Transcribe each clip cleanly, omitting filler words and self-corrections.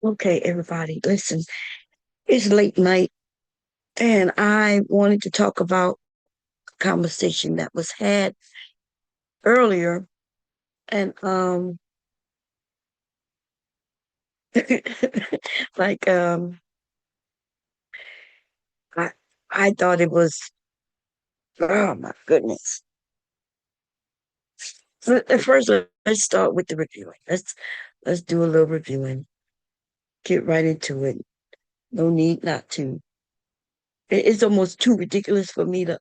Okay, everybody, listen. It's late night, and I wanted to talk about a conversation that was had earlier, and like I I thought it was, oh my goodness. So at first, let's start with the reviewing. Let's do a little reviewing. Get right into it. No need not to. It's almost too ridiculous for me to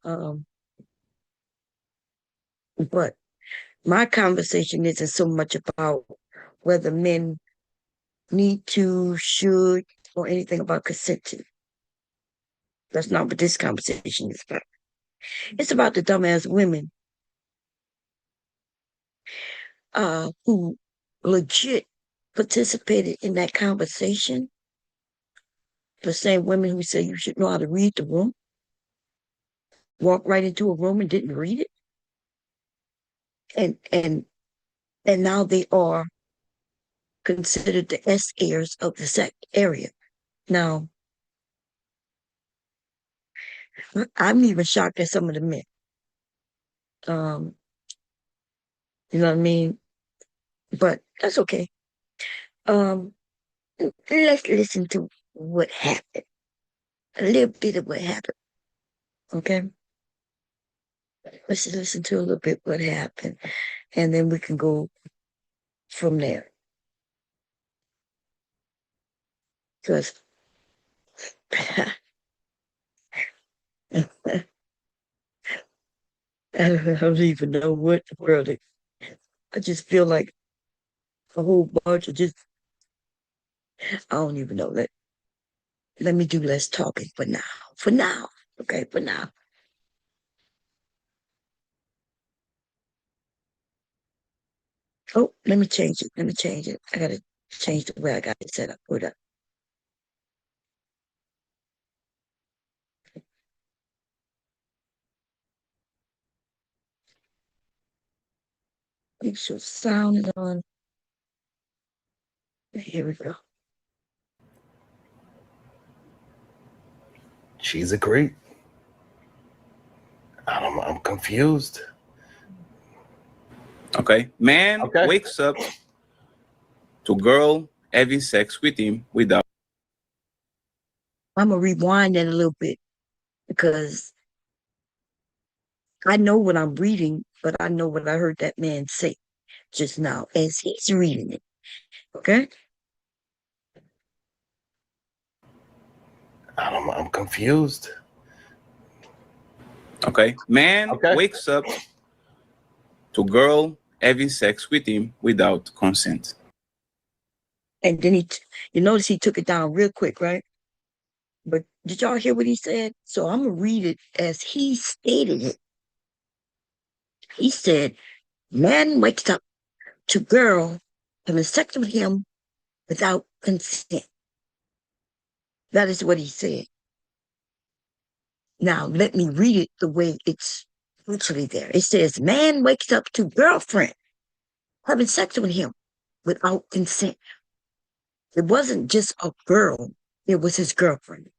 but my conversation isn't so much about whether men need to, should, or anything about consenting. That's not what this conversation is about. It's about the dumbass women who legit participated in that conversation. The same women who say you should know how to read the room, walk right into a room and didn't read it, and and and now they are considered the S heirs of the sect area. Now, I'm even shocked at some of the men. Um, you know what I mean? But that's okay. Um, let's listen to what happened. A little bit of what happened. Okay. Let's just listen to a little bit what happened. And then we can go from there. Because I don't even know what the world is. I just feel like a whole bunch of just, I don't even know. Let me do less talking for now. For now. Okay, for now. Oh, let me change it. Let me change it. I gotta change the way I got it set up. Hold up. Make sure sound is on. Here we go. She's a creep. I'm confused. Okay. Man Okay. wakes up to girl having sex with him without. I'm gonna rewind that a little bit because I know what I'm reading, but I know what I heard that man say just now as he's reading it. Okay? I'm confused. Okay. Man Okay. wakes up to girl having sex with him without consent. And then you notice he took it down real quick, right? But did y'all hear what he said? So I'm gonna read it as he stated it. He said, man wakes up to girl having sex with him without consent. That is what he said. Now let me read it the way it's literally there. It says, man wakes up to girlfriend having sex with him without consent. It wasn't just a girl, it was his girlfriend.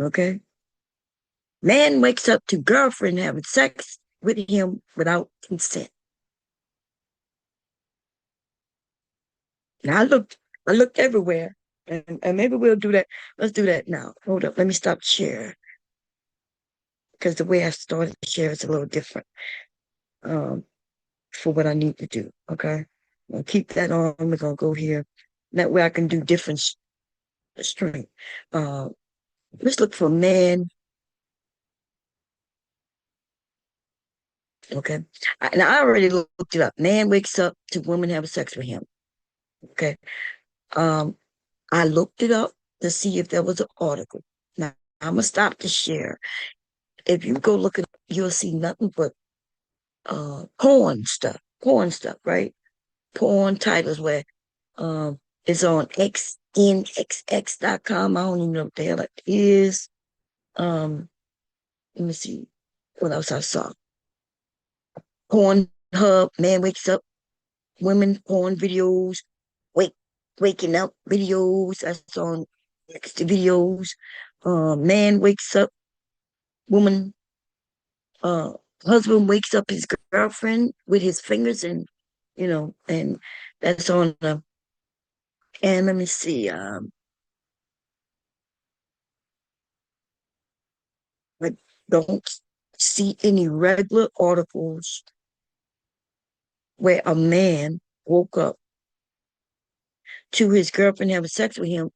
Okay? Man wakes up to girlfriend having sex with him without consent. Now I looked everywhere, and maybe we'll do that. Let's do that now. Hold up, let me stop share because the way I started to share is a little different um, for what I need to do. Okay, I'll keep that on. We're gonna go here. That way I can do different string. Uh, let's look for man. Okay, now I already looked it up. Man wakes up to woman having sex with him. Okay, um, I looked it up to see if there was an article. Now I'm gonna stop the share. If you go look at, you'll see nothing but porn stuff, right? Porn titles where it's on xnxx.com. I don't even know what the hell it is. Um, let me see what else I saw. Pornhub, man wakes up, women porn videos, wake waking up videos. That's on next to videos. Man wakes up, woman, uh, husband wakes up his girlfriend with his fingers, and and that's on the. And let me see. I don't see any regular articles where a man woke up to his girlfriend having sex with him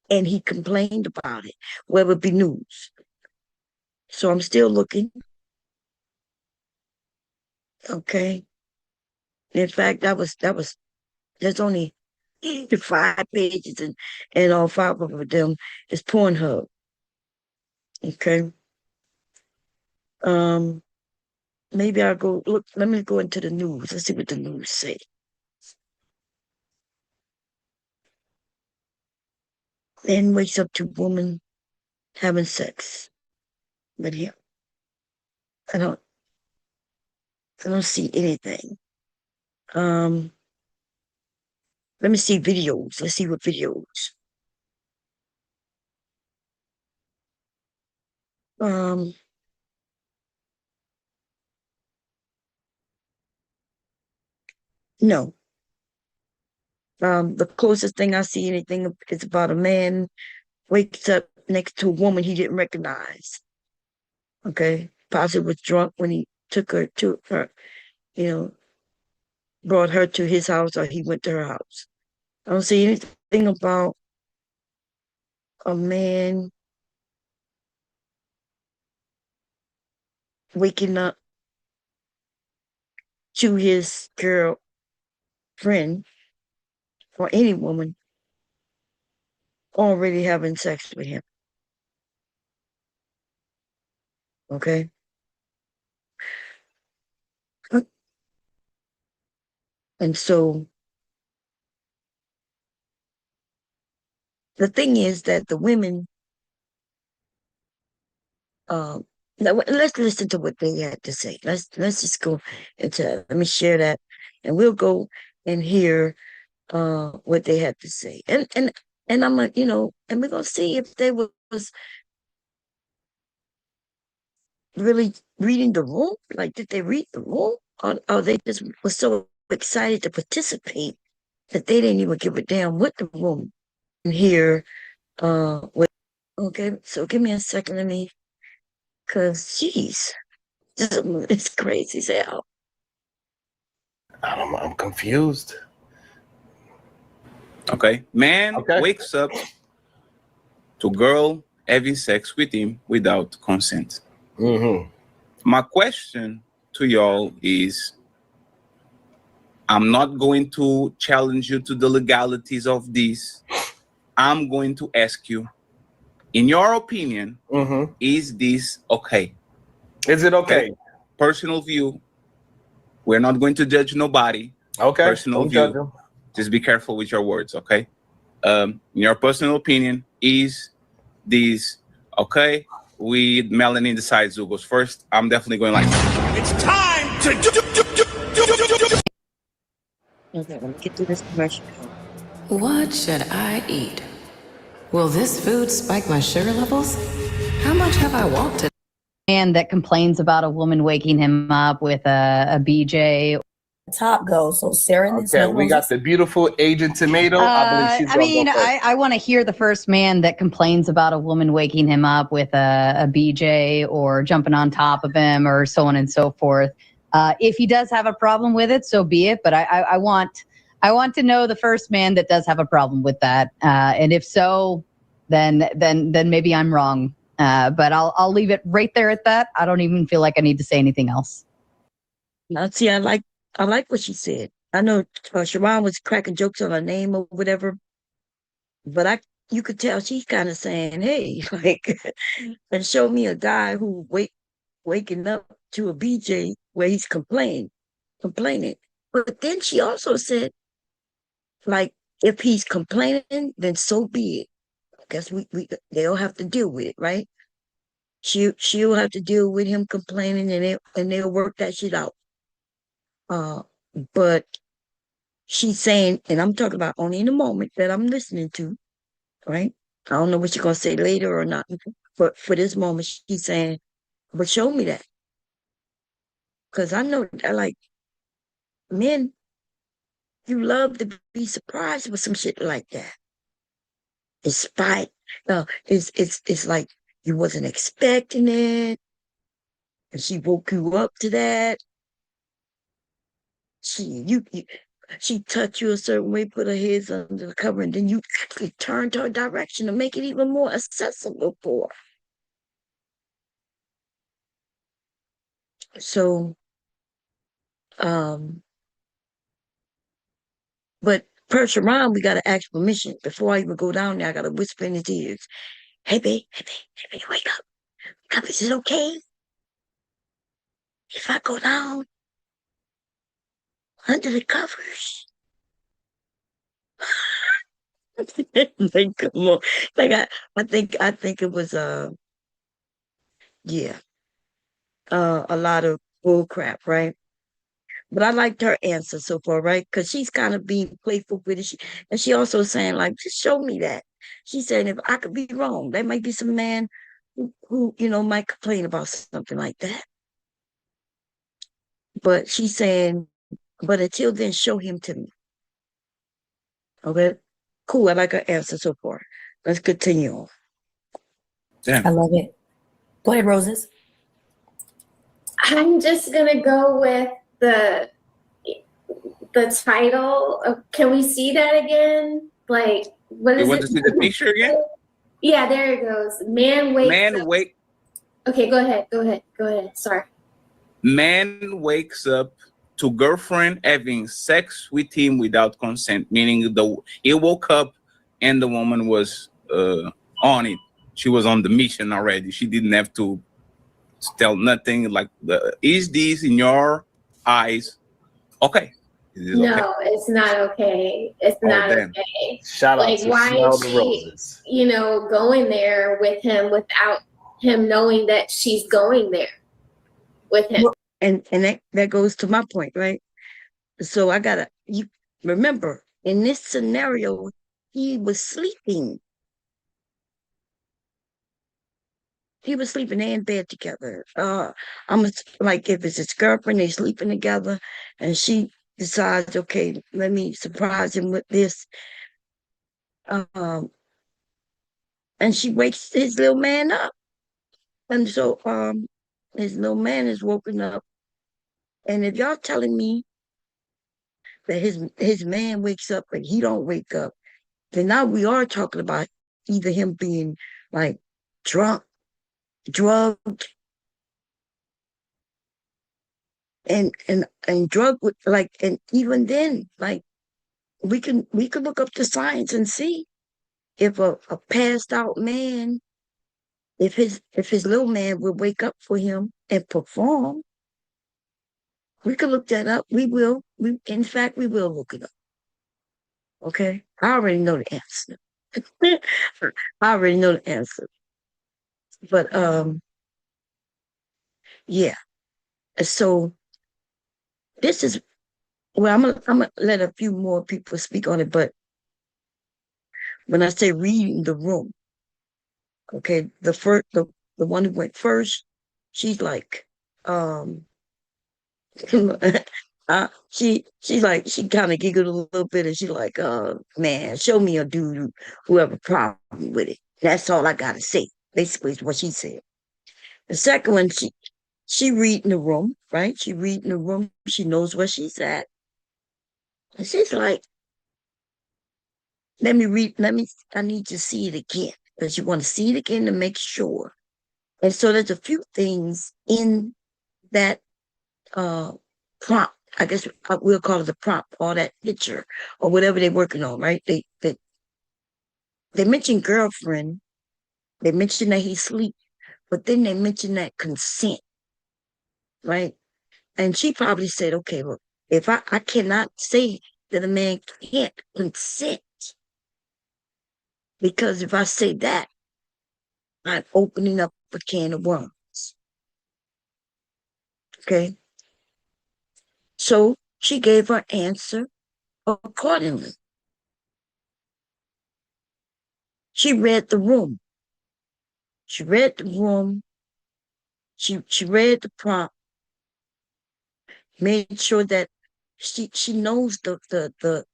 and he complained about it, whether it be news. So I'm still looking. Okay. In fact, that was there's only 5 pages, and all five of them is Pornhub. Okay. Um, maybe I'll go look. Let me go into the news. Let's see what the news say. Man wakes up to woman having sex with him. I don't I don't see anything. Um, let me see videos. Let's see what videos. Um, no. The closest thing I see anything is about a man wakes up next to a woman he didn't recognize. Okay. Possibly was drunk when he took her to her, you know, brought her to his house or he went to her house. I don't see anything about a man waking up to his girlfriend or any woman already having sex with him. Okay. And so the thing is that the women, now, let's listen to what they had to say. Let's just go into. Let me share that, and we'll go and hear what they had to say. And I'm like, and we're gonna see if they was really reading the room. Like, did they read the room, or they just were so excited to participate that they didn't even give a damn what the room and hear. What? Okay, so give me a second, let me, cause geez, it's crazy as hell. I'm confused. Okay. Man Okay. wakes up to girl having sex with him without consent. Mm-hmm. My question to y'all is, I'm not going to challenge you to the legalities of this. I'm going to ask you, in your opinion, Mm-hmm. is this okay? Is it okay? Personal view. We're not going to judge nobody. Okay. Personal Don't judge view. them. Just be careful with your words, okay? In your personal opinion, is this okay? We Melanie decides who goes first. I'm definitely going like, It's time to Okay, let me get through this commercial. What should I eat? Will this food spike my sugar levels? How much have I walked today? Man that complains about a woman waking him up with a BJ. Top goes. So Sarah and Okay, we got the beautiful Agent Tomato. I believe she's gonna go first. I want to hear the first man that complains about a woman waking him up with a BJ or jumping on top of him or so on and so forth. If he does have a problem with it, so be it. But I want to know the first man that does have a problem with that. And if so, then maybe I'm wrong. But I'll leave it right there at that. I don't even feel like I need to say anything else. Now, see, I like what she said. I know Sharon was cracking jokes on her name or whatever, but you could tell she's kind of saying, "Hey, like, and show me a guy who waking up to a BJ where he's complaining." But then she also said, like, if he's complaining, then so be it. I guess we they'll have to deal with it, right? She'll have to deal with him complaining, and they'll work that shit out. Uh, but she's saying, and I'm talking about only in the moment that I'm listening to, right? I don't know what she's gonna say later or not, but for this moment, she's saying, "But show me that," because I know that, like, men, you love to be surprised with some shit like that. It's spite. It's like you wasn't expecting it, and she woke you up to that. You she touched you a certain way, put her head under the cover, and then you actually turned her direction to make it even more accessible for her. So, um, but first around, we gotta ask permission before I even go down there. I gotta whisper in his ears, "Hey, babe, hey, babe, hey, babe, wake up! Wake up! Is it okay if I go down under the covers?" Like, come on, like I think it was yeah, a lot of bull crap, right? But I liked her answer so far, right? Because she's kind of being playful with it. And she also saying, like, just show me that. She's saying, if I could be wrong, there might be some man who might complain about something like that. But she's saying, but until then, show him to me. Okay? Cool. I like her answer so far. Let's continue on. I Damn. love it. Go ahead, Roses. I'm just gonna go with the title. Can we see that again? Like, what You is want it? to see the picture again? Yeah, there it goes. Man wakes up. Wake. Okay, go ahead. Sorry. Man wakes up to girlfriend having sex with him without consent, meaning he woke up and the woman was on it. She was on the mission already. She didn't have to tell nothing. Like, is this in your eyes okay? Is this okay? No, it's not okay. It's Oh, not damn. okay. Shout out Like, to why Smell is the she, Roses. going there with him without him knowing that she's going there with him? And that goes to my point, right? So you remember, in this scenario, he was sleeping. He was sleeping in bed together. Like, if it's his girlfriend, they sleeping together, and she decides, okay, let me surprise him with this. Um, and she wakes his little man up, and so his little man is woken up. And if y'all telling me that his man wakes up and he don't wake up, then now we are talking about either him being like drunk, drugged, and drugged with, like, and even then, like, we can look up the science and see if a passed out man, if his little man will wake up for him and perform. We could look that up. We will. In fact, we will look it up. Okay, I already know the answer. I already know the answer. But yeah. So this is, well, I'm gonna let a few more people speak on it. But when I say reading the room, okay, the one who went first, she's like, um, she's like, she kind of giggled a little bit, and she's like, man, show me a dude who have a problem with it. That's all I gotta say. Basically, is what she said. The second one, she reading the room, right? She reading the room. She knows where she's at. And she's like, let me read, I need to see it again. Because you want to see it again to make sure. And so there's a few things in that prompt. I guess we'll call it the prompt or that picture or whatever they're working on, right? They mentioned girlfriend, they mentioned that he sleep, but then they mentioned that consent, right? And she probably said, okay, look, if I cannot say that a man can't consent, because if I say that, I'm opening up a can of worms. Okay. So she gave her answer accordingly. She read the room. She read the room. She read the prompt, made sure that she knows the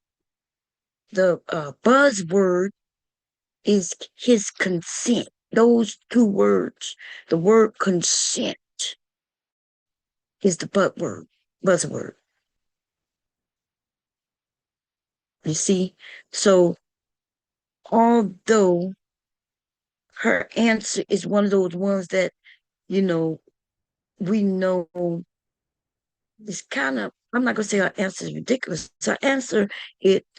buzzword is his consent. Those two words, the word consent is the buzzword. You see? So although her answer is one of those ones that, you know, we know is kind of, I'm not gonna say her answer is ridiculous. Her answer,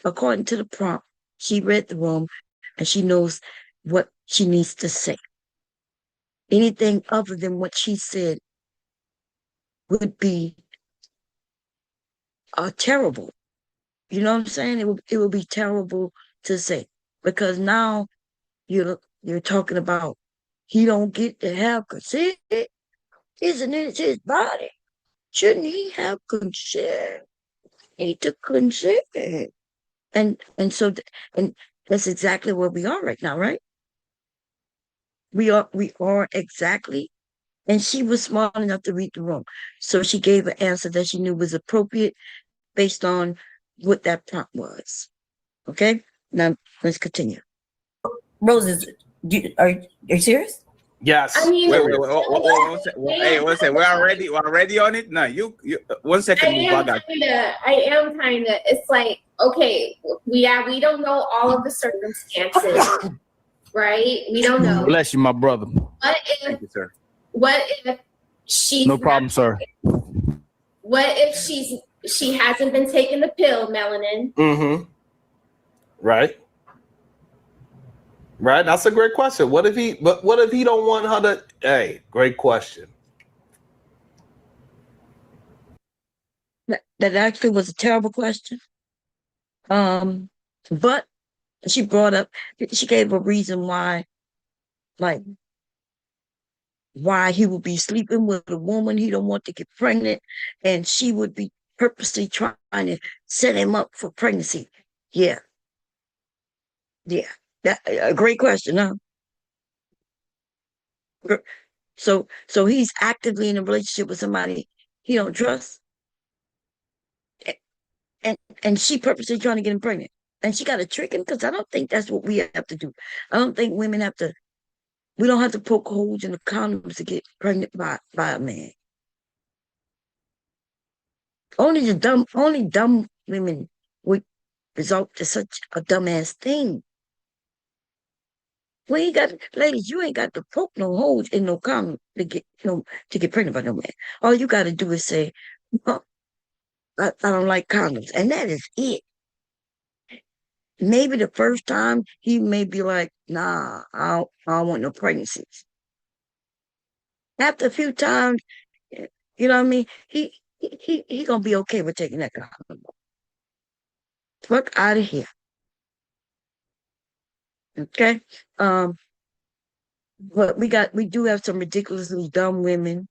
according to the prompt, she read the room and she knows what she needs to say. Anything other than what she said would be terrible. You know what I'm saying? It would be terrible to say, because now you're talking about he don't get to have consent. Isn't it his body? Shouldn't he have consent? He took consent. And that's exactly where we are right now, right? We are exactly. And she was smart enough to read the room. So she gave an answer that she knew was appropriate based on what that prompt was. Okay? Now let's continue. Roses, are you serious? Yes. I mean, Wait, one second. Hey, one second. We're already on it. No, you 1 second. I am kinda. It's like, okay, we don't know all of the circumstances, right? We don't know. Bless you, my brother. What Thank if you, sir. what if she's No problem, sir. What if she hasn't been taking the pill, melanin? Mm-hmm. Right. Right. That's a great question. What if he don't want her to? Hey, great question. That actually was a terrible question. But she gave a reason why, like, why he would be sleeping with a woman he don't want to get pregnant, and she would be purposely trying to set him up for pregnancy. Yeah. Yeah. That a great question, huh? So he's actively in a relationship with somebody he don't trust, and she purposely trying to get him pregnant, and she got to trick him, because I don't think that's what we have to do. I don't think women have to. We don't have to poke holes in the condoms to get pregnant by a man. Only dumb women would resort to such a dumbass thing. We ain't got, ladies, you ain't got to poke no holes in no condom to get pregnant by no man. All you got to do is say, oh, I don't like condoms, and that is it. Maybe the first time he may be like, nah, I don't want no pregnancies. After a few times, you know what I mean? He gonna be okay with taking that condom. Fuck out of here. Okay. But we do have some ridiculously dumb women,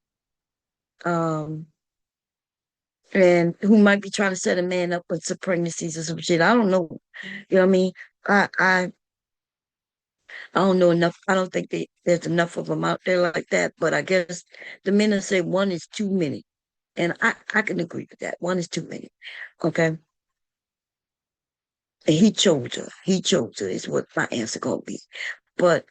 um, and who might be trying to set a man up with some pregnancies or some shit. I don't know. You know what I mean? I don't know enough. I don't think there's enough of them out there like that. But I guess the men will say one is too many, and I can agree with that. One is too many. Okay. And he chose her. He chose her is what my answer gonna be. But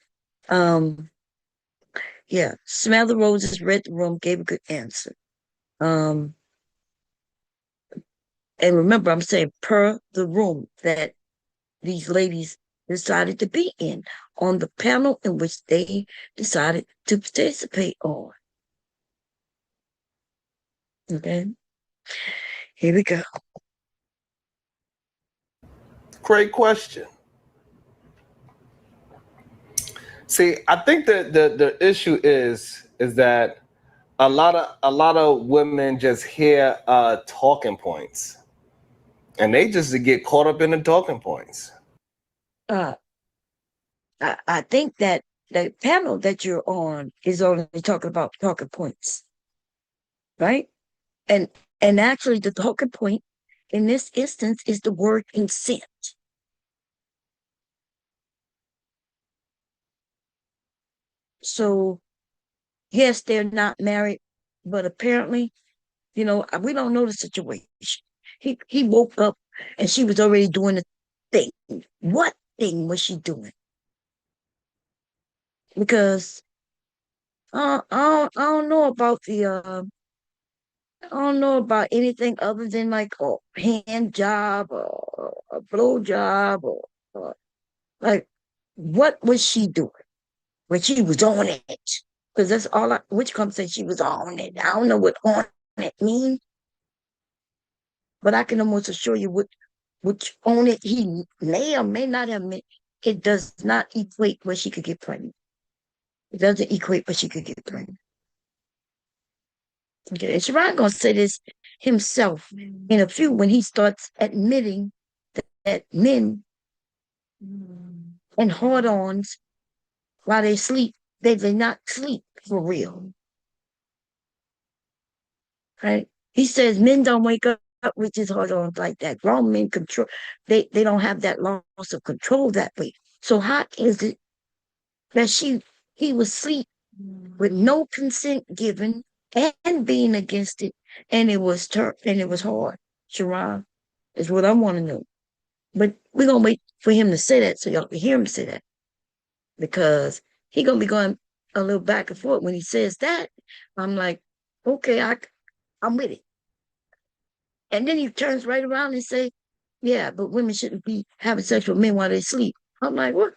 yeah, smell the roses, read the room, gave a good answer. Um, and remember, I'm saying per the room that these ladies decided to be in, on the panel in which they decided to participate on. Okay, here we go. Great question. See, I think that the issue is that a lot of women just hear talking points, and they just get caught up in the talking points. I think that the panel that you're on is only talking about talking points, right? And actually, the talking point in this instance is the word consent. So, yes, they're not married, but apparently, we don't know the situation. He woke up and she was already doing the thing. What thing was she doing? Because I don't know about I don't know about anything other than like a hand job or a blow job or like what was she doing when she was on it? Because that's all which comes say she was on it. I don't know what on it means, but I can almost assure you which on it he may or may not have meant. It does not equate where she could get pregnant. It doesn't equate where she could get pregnant. Okay, and Sharon gonna say this himself in a few when he starts admitting that men and hard-ons while they sleep, they not sleep for real. Right? He says men don't wake up with his hard-ons like that. Grown men control they don't have that loss of control that way. So how is it that he was asleep with no consent given and being against it, and it was hard. Sharon is what I want to know. But we're gonna wait for him to say that so y'all can hear him say that. Because he gonna be going a little back and forth when he says that. I'm like, okay, I'm with it. And then he turns right around and say, yeah, but women shouldn't be having sex with men while they sleep. I'm like, what?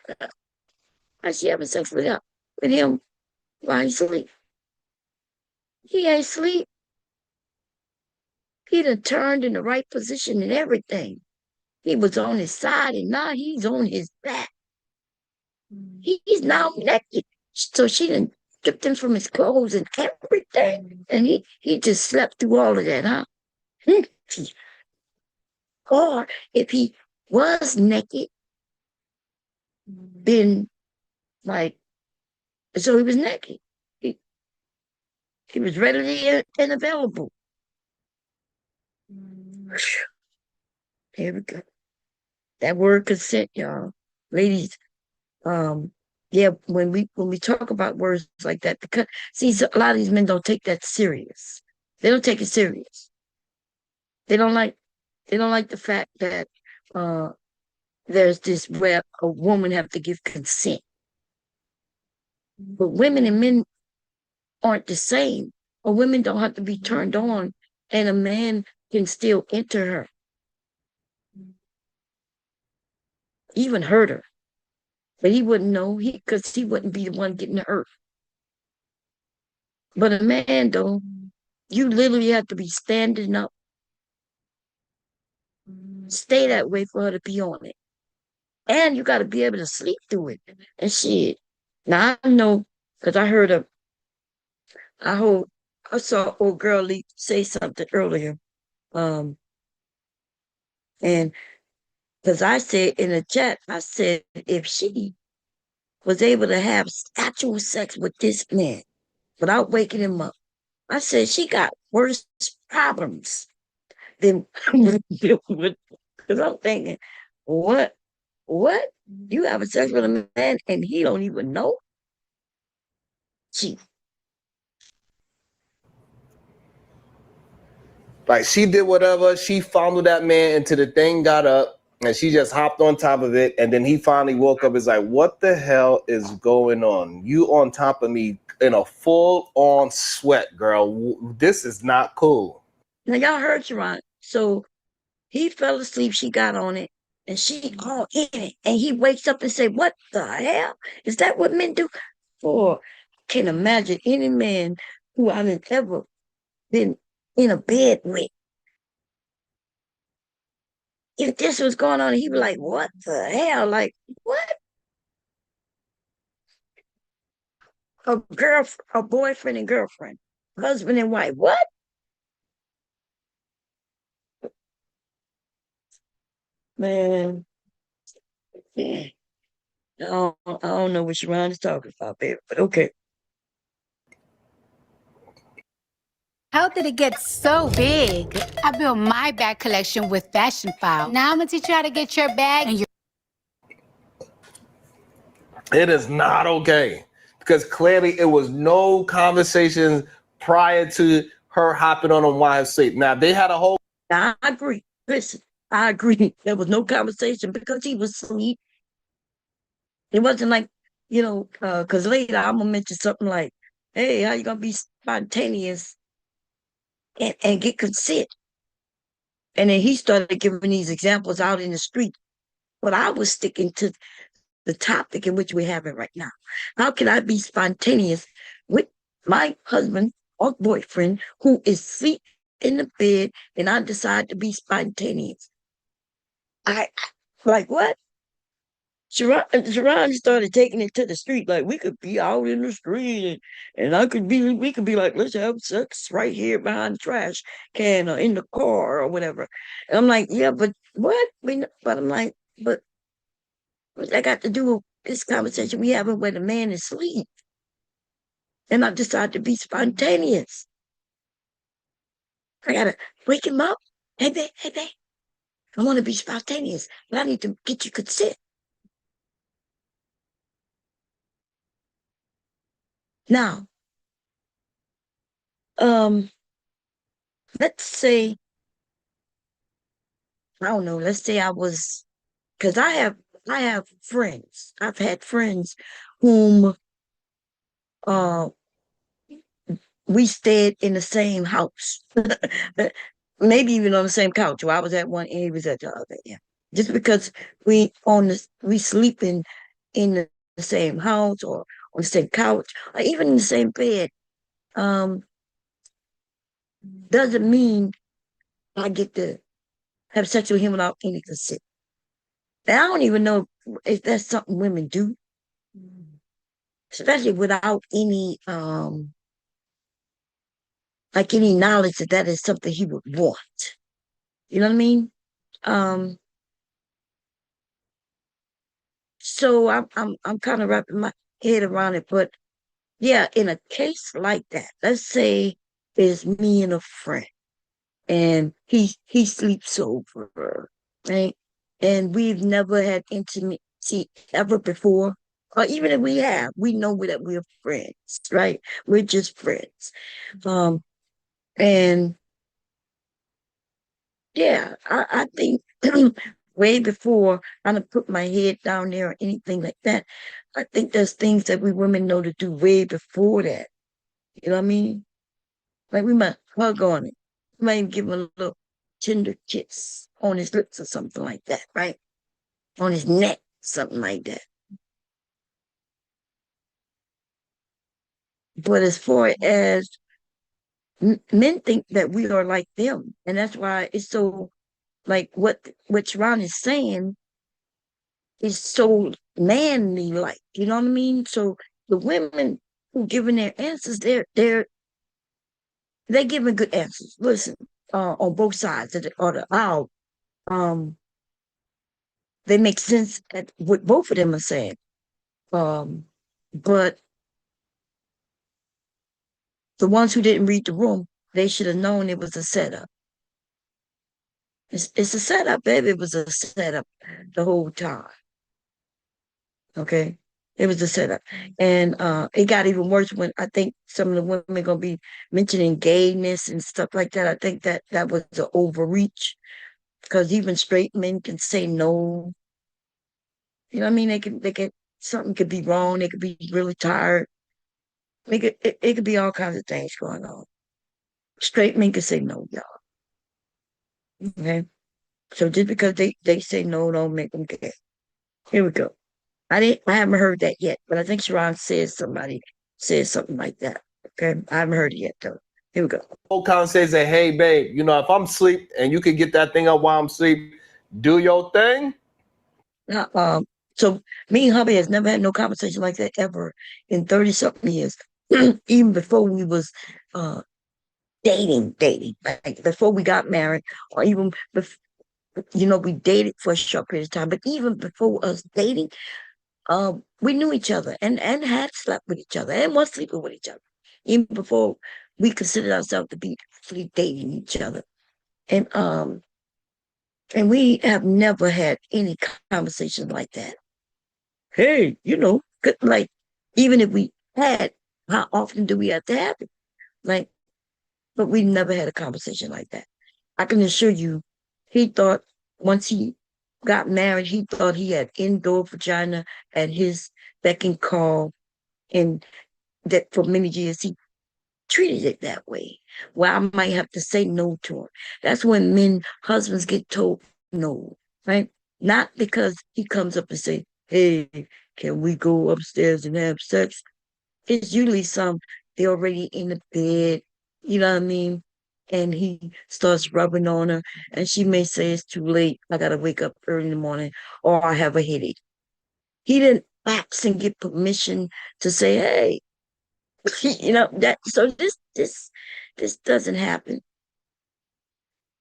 How's she having sex with him while he sleep? He ain't sleep. He done turned in the right position and everything. He was on his side and now he's on his back. He's now naked. So she done stripped him from his clothes and everything. And he just slept through all of that, huh? Or if he was naked, then like, so he was naked. He, he was readily and available. Here we go. That word consent, y'all. Ladies, yeah, when we talk about words like that, because see, so a lot of these men don't take that serious. They don't take it serious. They don't like the fact that uh there's this where a woman have to give consent. But women and men aren't the same. A woman don't have to be turned on and a man can still enter her, even hurt her. But he wouldn't know because he wouldn't be the one getting hurt. But a man though, you literally have to be standing up, stay that way for her to be on it. And you got to be able to sleep through it. And shit. Now I know because I heard, I saw old girl say something earlier. Um, and because I said in the chat, I said if she was able to have actual sex with this man without waking him up, I said she got worse problems than because I'm thinking, what? What? You have a sex with a man and he don't even know? She Like she did whatever, she fondled that man until the thing got up and she just hopped on top of it. And then he finally woke up. Is like, what the hell is going on? You on top of me in a full on sweat, girl. This is not cool. Now y'all heard Sharon. So he fell asleep, she got on it, and she all in it. And he wakes up and say, what the hell? Is that what men do? For I can't imagine any man who I've ever been in a bed with. If this was going on, he'd be like, what the hell? Like, what? A boyfriend and girlfriend, husband and wife. What? Man, I don't know what Sharon is talking about, baby, but okay. How did it get so big? I built my bag collection with fashion file. Now I'm gonna teach you how to get your bag and your It is not okay because clearly it was no conversation prior to her hopping on him while asleep. Now they had a whole. Now, I agree. Listen, I agree. There was no conversation because he was asleep. It wasn't like, because later I'm gonna mention something like, "Hey, how you gonna be spontaneous and get consent?" And then he started giving these examples out in the street. But I was sticking to the topic in which we're having right now. How can I be spontaneous with my husband or boyfriend who is asleep in the bed and I decide to be spontaneous? I like what? Sharon started taking it to the street. Like we could be out in the street and we could be like, let's have sex right here behind the trash can or in the car or whatever. And I'm like, yeah, but what? But I'm like, but what's that got to do with this conversation we having when the man is asleep? And I decide to be spontaneous. I gotta wake him up. Hey babe, I want to be spontaneous, but I need to get you consent. Now, um, let's say, I don't know, let's say because I have friends. I've had friends whom uh we stayed in the same house. Maybe even on the same couch. Well, I was at one and he was at the other. Yeah. Just because we sleeping in the same house or on the same couch or even in the same bed, um, doesn't mean I get to have sex with him without any consent. And I don't even know if that's something women do, especially without any like any knowledge that that is something he would want. You know what I mean? Um, so I'm kind of wrapping my head around it, but yeah, in a case like that, let's say it's me and a friend, and he sleeps over, right? And we've never had intimacy ever before, or even if we have, we know that we're friends, right? We're just friends. Um, and yeah, I think way before I done put my head down there or anything like that, I think there's things that we women know to do way before that. You know what I mean? Like we might hug on it. We might even give him a little tender kiss on his lips or something like that, right? On his neck, something like that. But as far as men think that we are like them, and that's why it's so like what Ron is saying is so manly like. You know what I mean? So the women who giving their answers, they're giving good answers. Listen, on both sides of the aisle, um, they make sense at what both of them are saying. Um, but the ones who didn't read the room, they should have known it was a setup. It's a setup, baby. It was a setup the whole time. Okay. It was a setup. And it got even worse when I think some of the women gonna be mentioning gayness and stuff like that. I think that was an overreach because even straight men can say no. You know what I mean? They can something could be wrong, they could be really tired. It could be all kinds of things going on. Straight men can say no, y'all. Okay. So just because they say no, don't make them gay. Here we go. I haven't heard that yet, but I think Sharon says somebody says something like that. Okay. I haven't heard it yet though. Here we go. Whole conversation say, hey babe, if I'm asleep and you can get that thing up while I'm asleep, do your thing. Now, so me and hubby has never had no conversation like that ever in 30 something years. Even before we was dating, like before we got married, or even before, we dated for a short period of time. But even before us dating, we knew each other and had slept with each other and was sleeping with each other. Even before we considered ourselves to be actually dating each other. And we have never had any conversation like that. Hey, like, even if we had, how often do we have to have it? Like, but we never had a conversation like that. I can assure you, he thought once he got married, he thought he had indoor vagina at his beck and call, and that for many years he treated it that way. Well, I might have to say no to him. That's when husbands get told no, right? Not because he comes up and say, "Hey, can we go upstairs and have sex?" It's usually they're already in the bed, you know what I mean? And he starts rubbing on her, and she may say, "It's too late. I gotta wake up early in the morning, or I have a headache." He didn't ask and get permission to say, "Hey," that. So this doesn't happen.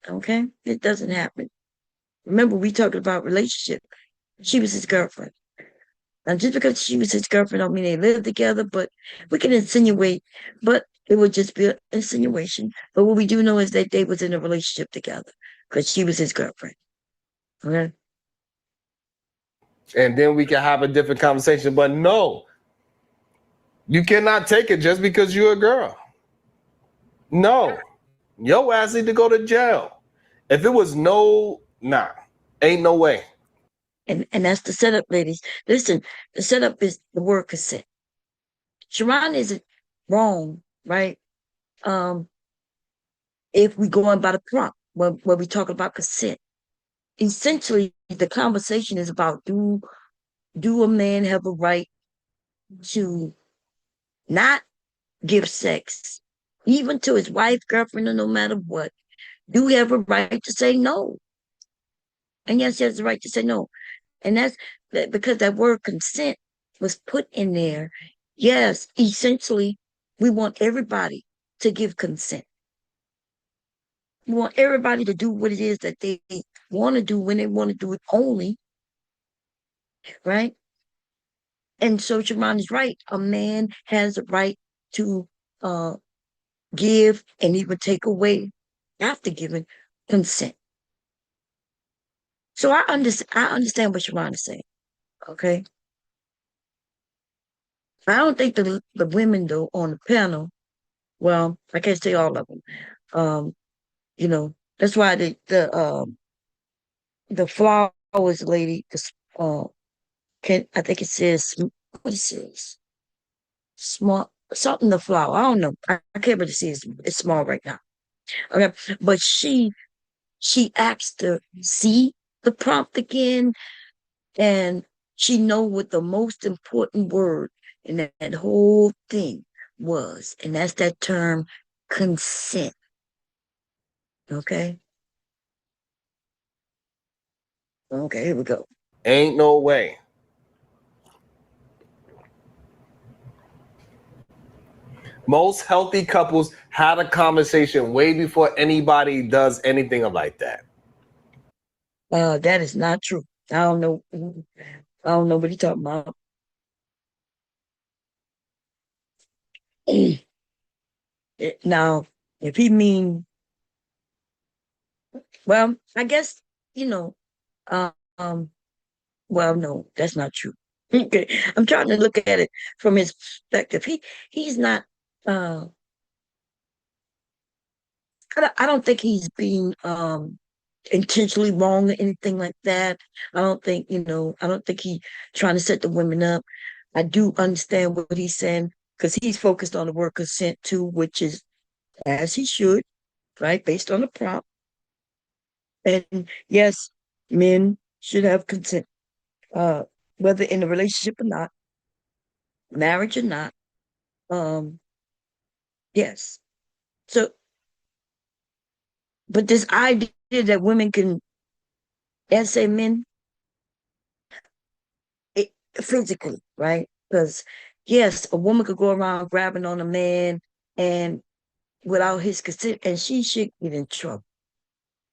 Okay, it doesn't happen. Remember, we talked about relationship. She was his girlfriend. Now, just because she was his girlfriend, don't mean they lived together, but we can insinuate, but it would just be an insinuation. But what we do know is that they was in a relationship together because she was his girlfriend. Okay. And then we can have a different conversation. But no, you cannot take it just because you're a girl. No, your ass need to go to jail. If it was ain't no way. And that's the setup, ladies. Listen, the setup is the word consent. Sharon isn't wrong, right? Um, if we go on by the prompt, when we talk about consent, essentially the conversation is about do a man have a right to not give sex, even to his wife, girlfriend, or no matter what? Do he have a right to say no? And yes, he has the right to say no. And that's because that word consent was put in there. Yes, essentially, we want everybody to give consent. We want everybody to do what it is that they want to do when they want to do it only, right? And so Sharon is right. A man has a right to uh, give and even take away after giving consent. So I understand what Sharon is saying. Okay. I don't think the women though on the panel, well, I can't say all of them. Um, that's why the flowers lady, can I think it says what it says? Small something the flower. I don't know. I can't really see it's small right now. Okay. But she asked to see the prompt again, and she know what the most important word in that whole thing was, and that's that term consent. Okay. Okay, here we go. Ain't no way. Most healthy couples had a conversation way before anybody does anything like that. That is not true. I don't know. I don't know what you're talking about. Now, if he mean, well, I guess you know. Um, well, no, that's not true. Okay, I'm trying to look at it from his perspective. He's not. Uh, I don't think he's being intentionally wrong or anything like that. I don't think I don't think he trying to set the women up. I do understand what he's saying because he's focused on the word consent too, which is as he should, right, based on the prompt. And yes, men should have consent, uh, whether in a relationship or not, marriage or not. Um, yes. So, but this idea that women can, and say men, physically, right? Because yes, a woman could go around grabbing on a man and without his consent, and she should get in trouble.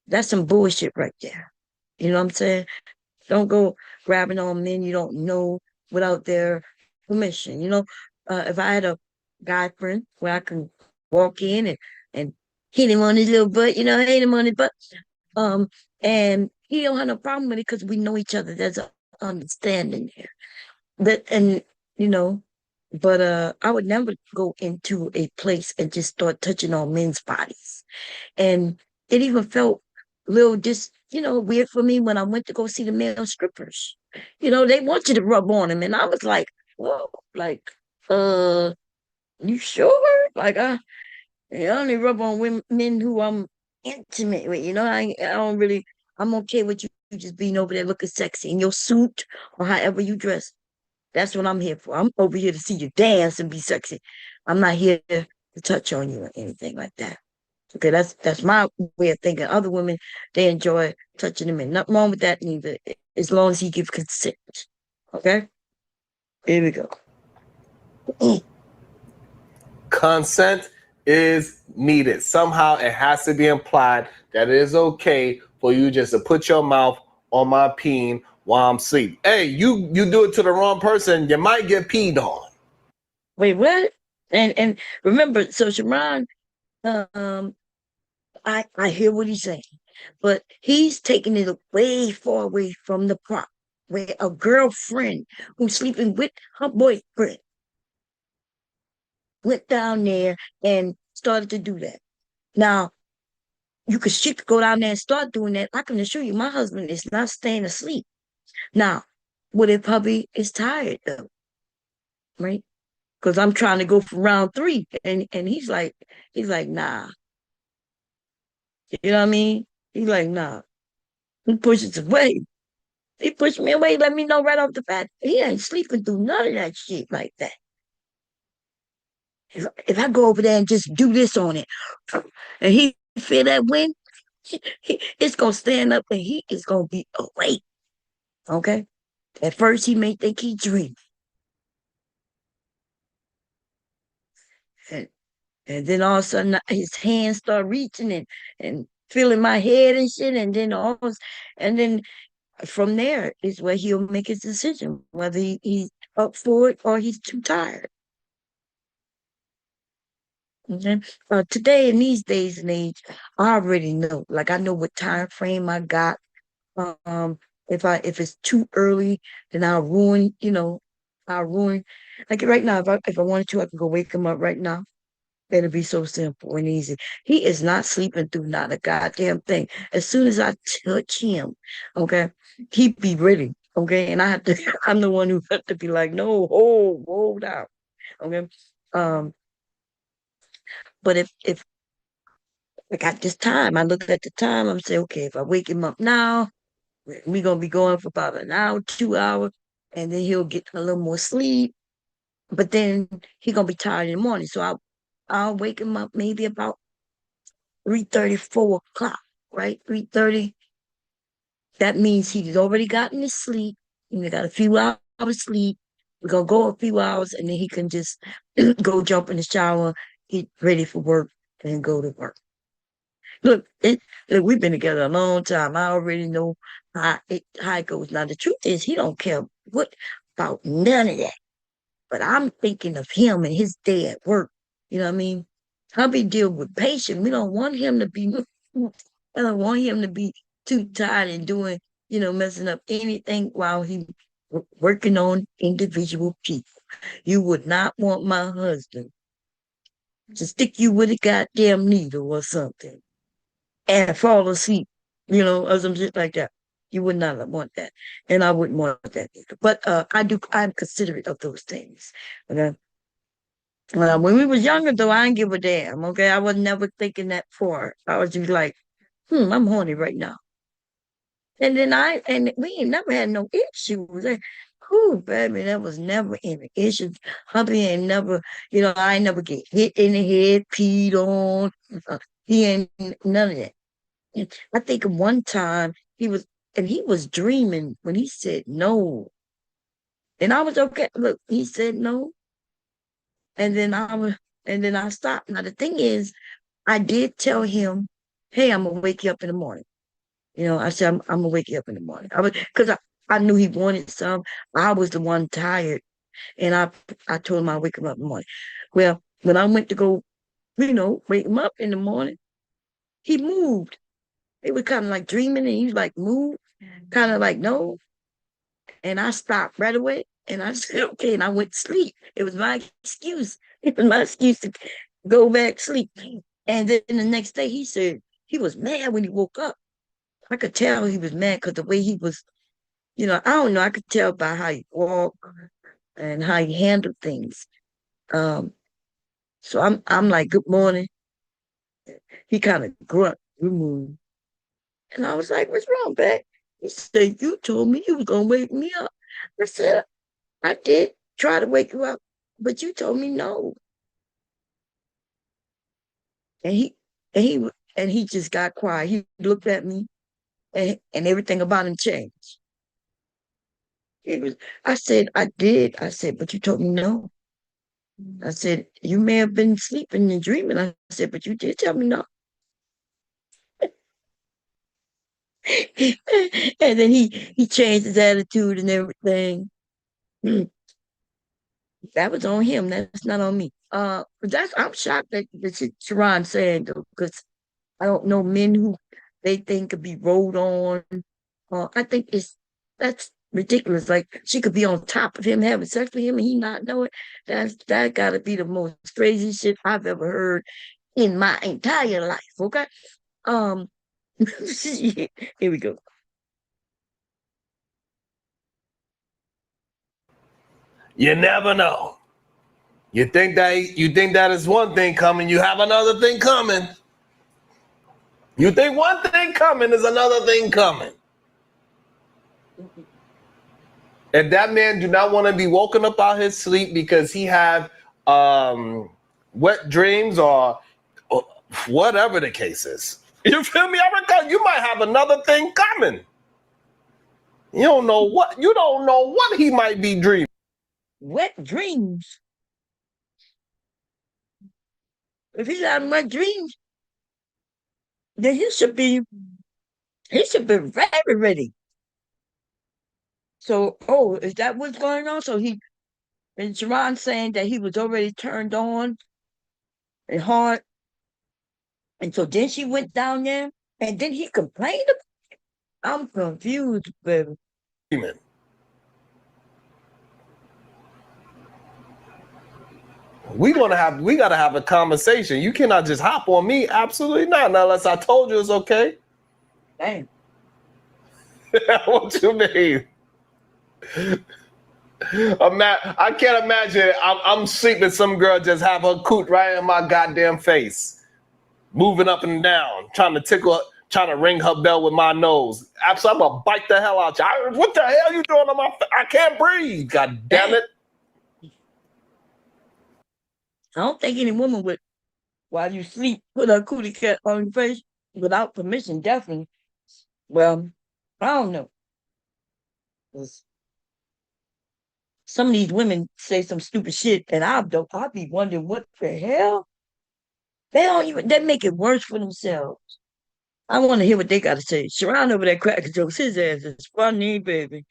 That's some bullshit right there. You know what I'm saying? Don't go grabbing on men you don't know without their permission. If I had a guy friend where I can walk in and hit him on his little butt, hit him on his butt. Um, and he don't have no problem with it because we know each other. There's an understanding there. And you know, but I would never go into a place and just start touching on men's bodies. And it even felt a little weird for me when I went to go see the male strippers. They want you to rub on them, and I was like, whoa, like, you sure? Like, I only rub on women, men who I'm intimate with. I don't really. I'm okay with you just being over there looking sexy in your suit or however you dress. That's what I'm here for. I'm over here to see you dance and be sexy. I'm not here to touch on you or anything like that. Okay, that's my way of thinking. Other women, they enjoy touching them, and nothing wrong with that neither, as long as he gives consent. Okay, here we go. Consent is needed. Somehow it has to be implied that it is okay for you just to put your mouth on my peen while I'm asleep. Hey, you do it to the wrong person, you might get peed on. Wait, what? And remember, so Sharon, um, I hear what he's saying, but he's taking it way far away from the prop, where a girlfriend who's sleeping with her boyfriend went down there and started to do that. Now, she could go down there and start doing that. I can assure you, my husband is not staying asleep. Now, what if hubby is tired though, right? Because I'm trying to go for round 3, and he's like, nah. You know what I mean? He's like, nah. He pushes away. He pushed me away, let me know right off the bat. He ain't sleeping through none of that shit like that. If I go over there and just do this on it, and he feel that wind, it's gonna stand up and he is gonna be awake. Okay? At first he may think he dreaming. And, and then all of a sudden his hands start reaching and feeling my head and shit, and then from there is where he'll make his decision, whether he's up for it or he's too tired. Okay. Today in these days and age, I already know. Like I know what time frame I got. Um, if it's too early, then I'll ruin. Like right now, if I wanted to, I can go wake him up right now. It'll be so simple and easy. He is not sleeping through not a goddamn thing. As soon as I touch him, okay, he be ready. Okay, and I have to. I'm the one who have to be like, no, hold down. Okay, um, but if I got this time. I look at the time. I'm saying, okay, if I wake him up now, we're gonna be going for about an hour, 2 hours, and then he'll get a little more sleep. But then he gonna be tired in the morning, so I'll wake him up maybe about 3:30, 4 o'clock, right? 3:30. That means he's already gotten his sleep. He got a few hours sleep. We're gonna go a few hours, and then he can just go jump in the shower, get ready for work, and go to work. Look, we've been together a long time. I already know how it goes. Now, the truth is, he don't care what about none of that. But I'm thinking of him and his day at work. You know what I mean? Hubby deal with patience. We don't want him to be. I don't want him to be too tired and doing, messing up anything while he working on individual people. You would not want my husband to stick you with a goddamn needle or something and fall asleep, or some shit like that. You would not want that. And I wouldn't want that either. But I'm considerate of those things. Okay. When we was younger though, I didn't give a damn. Okay. I was never thinking that far. I was just like, I'm horny right now. And we ain't never had no issues. Like, cool, baby, that was never any issues. Hubby ain't never, I ain't never get hit in the head, peed on. He ain't none of that. I think one time he was dreaming when he said no. And I was okay. Look, he said no. And then I stopped. Now the thing is, I did tell him, hey, I'm gonna wake you up in the morning. I said, I'm gonna wake you up in the morning. Because I knew he wanted some. I was the one tired. And I told him I'd wake him up in the morning. Well, when I went to go wake him up in the morning. He moved. He was kind of like dreaming, and he was like, move, kind of like, no. And I stopped right away. And I said, okay. And I went to sleep. It was my excuse. It was my excuse to go back to sleep. And then the next day, he said he was mad when he woke up. I could tell he was mad because the way he was, I don't know. I could tell by how he walked and how he handled things. Um, so I'm like, good morning. He kind of grunt, good morning. And I was like, what's wrong, babe? He said, you told me you was gonna wake me up. I said, I did try to wake you up, but you told me no. And he just got quiet. He looked at me, and everything about him changed. I said, I did. I said, but you told me no. I said, you may have been sleeping and dreaming. I said, but you did tell me no. And then he changed his attitude and everything. That was on him. That's not on me. But I'm shocked that Sharon said though, because I don't know men who they think could be rolled on. I think that's ridiculous. Like she could be on top of him having sex with him and he not know it. That gotta be the most crazy shit I've ever heard in my entire life. Okay. Um here we go. You never know. You think that is one thing coming, you have another thing coming. You think one thing coming is another thing coming. If that man do not want to be woken up out his sleep because he have wet dreams or whatever the case is, you feel me? I reckon you might have another thing coming. You don't know what he might be dreaming. Wet dreams. If he's having wet dreams, then he should be very ready. So, is that what's going on? And Sharon saying that he was already turned on and hard. And so then she went down there and then he complained about it. I'm confused, baby. We gotta have a conversation. You cannot just hop on me. Absolutely not. Not unless I told you it's okay. Damn. What you mean? I can't imagine I'm sleeping, some girl just have her coot right in my goddamn face, moving up and down, trying to ring her bell with my nose. Absolutely, I'm gonna bite the hell out you. What the hell you doing on my face? I can't breathe. God damn it. I don't think any woman would, while you sleep, put her cootie cat on your face without permission, definitely. Well, I don't know. Some of these women say some stupid shit, and I'll be wondering what the hell. They make it worse for themselves. I want to hear what they got to say. Sharon over there cracking jokes. His ass is funny, baby.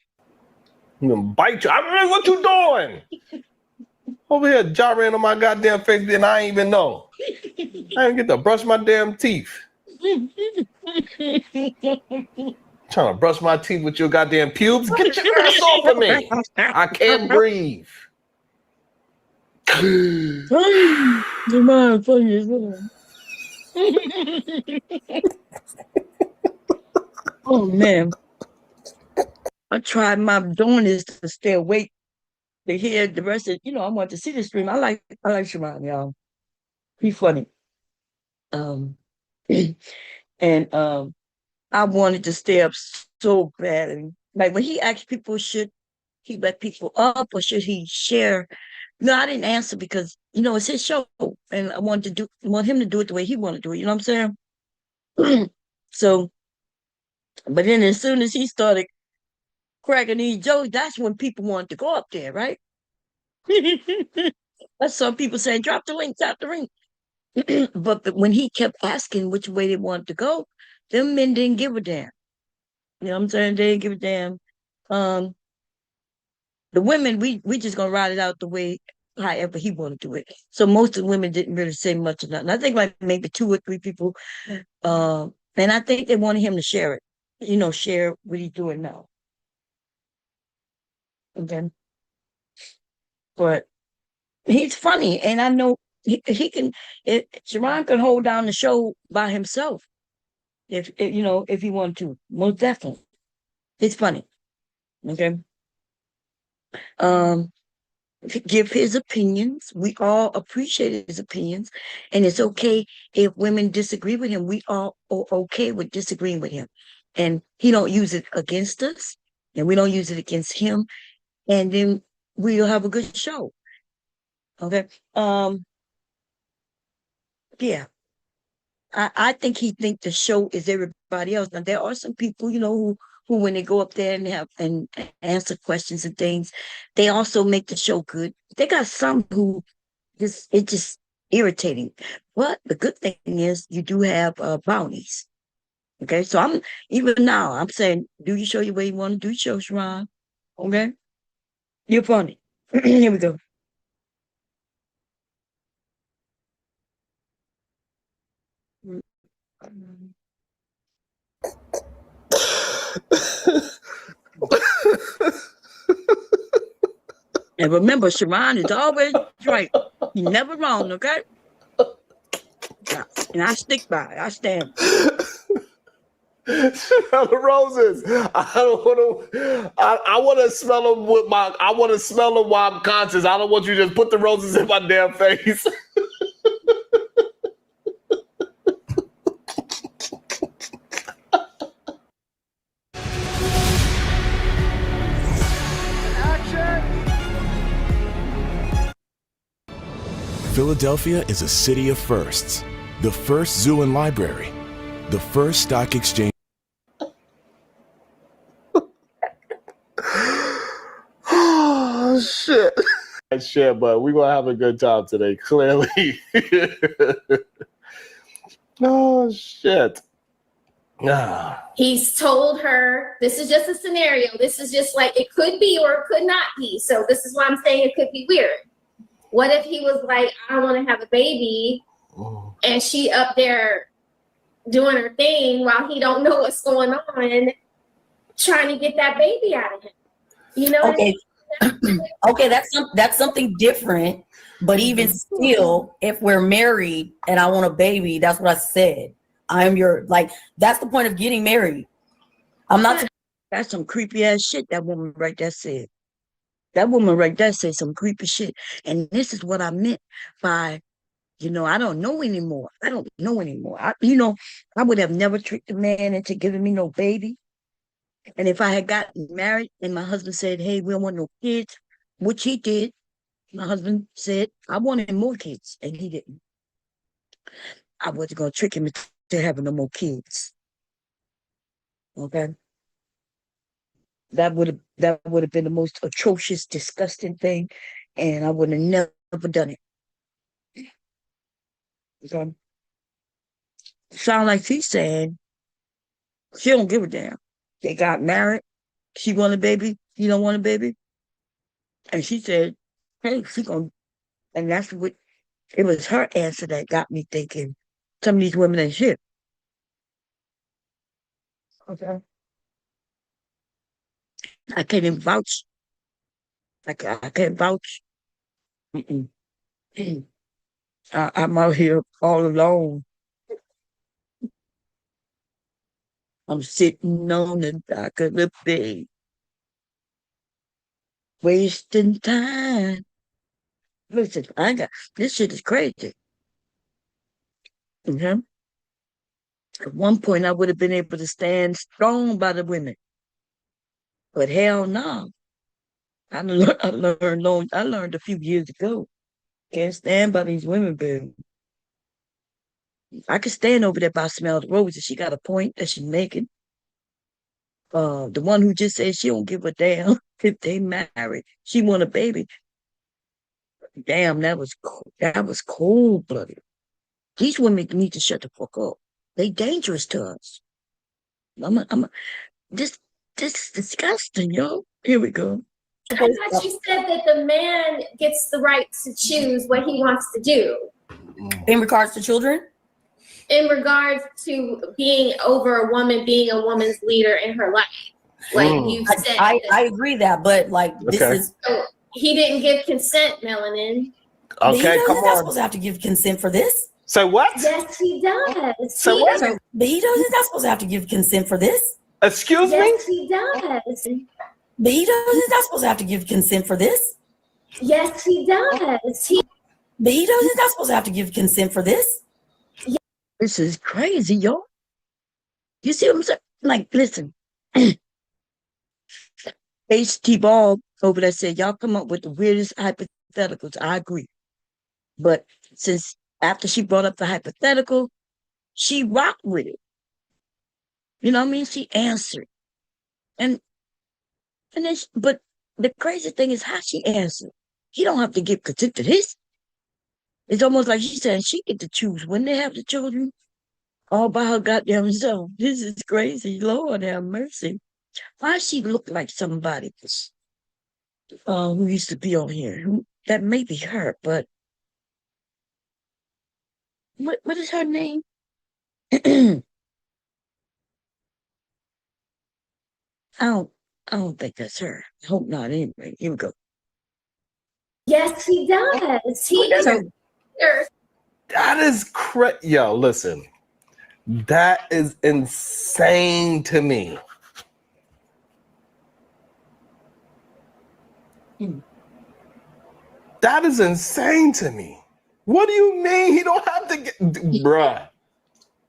I'm gonna bite you. I mean, what you doing? Over here gyrating on my goddamn face, and I ain't even know. I didn't get to brush my damn teeth. Trying to brush my teeth with your goddamn pubes? Get your ass off of me. I can't breathe. Oh man. I tried my darndest to stay awake to hear the rest of, I want to see the stream. I like Sharon, y'all. He's funny. Um and I wanted to stay up so bad. Like when he asked people, should he let people up or should he share? No, I didn't answer because it's his show, and I want him to do it the way he wanted to do it. You know what I'm saying? So, but then as soon as he started cracking these jokes, that's when people wanted to go up there, right? That's some people saying, drop the link, drop the link. But when he kept asking which way they wanted to go, them men didn't give a damn. You know what I'm saying? They didn't give a damn. The women, we just gonna ride it out the way however he want to do it. So most of the women didn't really say much of nothing. I think like maybe 2 or 3 people, and I think they wanted him to share it, share what he's doing now. Okay, but he's funny, and I know he can. Sharon can hold down the show by himself if he wanted to. Most definitely, it's funny. Okay, um, give his opinions. We all appreciate his opinions, and it's okay if women disagree with him. We all are okay with disagreeing with him, and he don't use it against us, and we don't use it against him, and then we'll have a good show. Okay, yeah. I think he think the show is everybody else. Now there are some people, who when they go up there and have and answer questions and things, they also make the show good. They got some who just irritating. But the good thing is you do have bounties. Okay, so I'm even now I'm saying, do you show your way you want to do your show, Sharon? Okay, you're funny. Here we go. And remember, Sharon is always right. He's never wrong, okay? And I stick by it. I stand. The roses. I don't want to. I want to smell them with my. I want to smell them while I'm conscious. I don't want you to just put the roses in my damn face. Philadelphia is a city of firsts. The first zoo and library. The first stock exchange. Oh, shit. Shit, but we're going to have a good time today, clearly. Oh, shit. He's told her this is just a scenario. This is just like it could be or it could not be. So this is why I'm saying it could be weird. What if he was like, I don't want to have a baby, and she up there doing her thing while he don't know what's going on, trying to get that baby out of him? You know? Okay. Okay, that's something different. But even still, if we're married and I want a baby, that's what I said. I'm your that's the point of getting married. I'm not. That's some creepy ass shit that woman right there said. That woman right there said some creepy shit. And this is what I meant by, I don't know anymore. I don't know anymore. I would have never tricked a man into giving me no baby. And if I had gotten married and my husband said, hey, we don't want no kids, which he did, my husband said, I wanted more kids, and he didn't. I wasn't going to trick him into having no more kids. Okay? That would have been the most atrocious, disgusting thing, and I would have never done it. Okay? Sound like she's saying she don't give a damn. They got married. She want a baby. He don't want a baby. And she said, hey, she gonna, and that's what, it was her answer that got me thinking, some of these women ain't shit. Okay. I can't even vouch. I can't vouch. Mm-mm. I'm out here all alone. I'm sitting on the dock of the bay, wasting time. Listen, this shit is crazy. Okay? At one point, I would have been able to stand strong by the women, but hell no. I learned a few years ago. Can't stand by these women, baby. I could stand over there by smell the roses. She got a point that she's making. The one who just said she don't give a damn if they married. She want a baby. Damn, that was cold blooded. These women need to shut the fuck up. They dangerous to us. This is disgusting, yo. Here we go. I thought you said that the man gets the right to choose what he wants to do. In regards to children? In regards to being over a woman, being a woman's leader in her life. Like you said. I agree that, but like this is. So he didn't give consent, Melanin. Okay, come He's not on. supposed to have to give consent for this. So what? Yes, he does. So what? But he's not supposed to have to give consent for this. Excuse me? Yes, he does. But he's not supposed to have to give consent for this. Yes, he does. But he's not supposed to have to give consent for this. This is crazy, yo. You see what I'm saying? Like, listen. HT Ball over there said, y'all come up with the weirdest hypotheticals. I agree. But since after she brought up the hypothetical, she rocked with it. You know what I mean? She answered. And then, but the crazy thing is how she answered. He don't have to give consent to this. It's almost like she said she get to choose when they have the children all by her goddamn self. This is crazy. Lord have mercy. Why she look like somebody who used to be on here? That may be her, but what is her name? I don't think that's her. I hope not. Anyway, here we go. Yes, he does. He does. That is crazy. Yo, listen. That is insane to me. That is insane to me. What do you mean he don't have to get, bruh?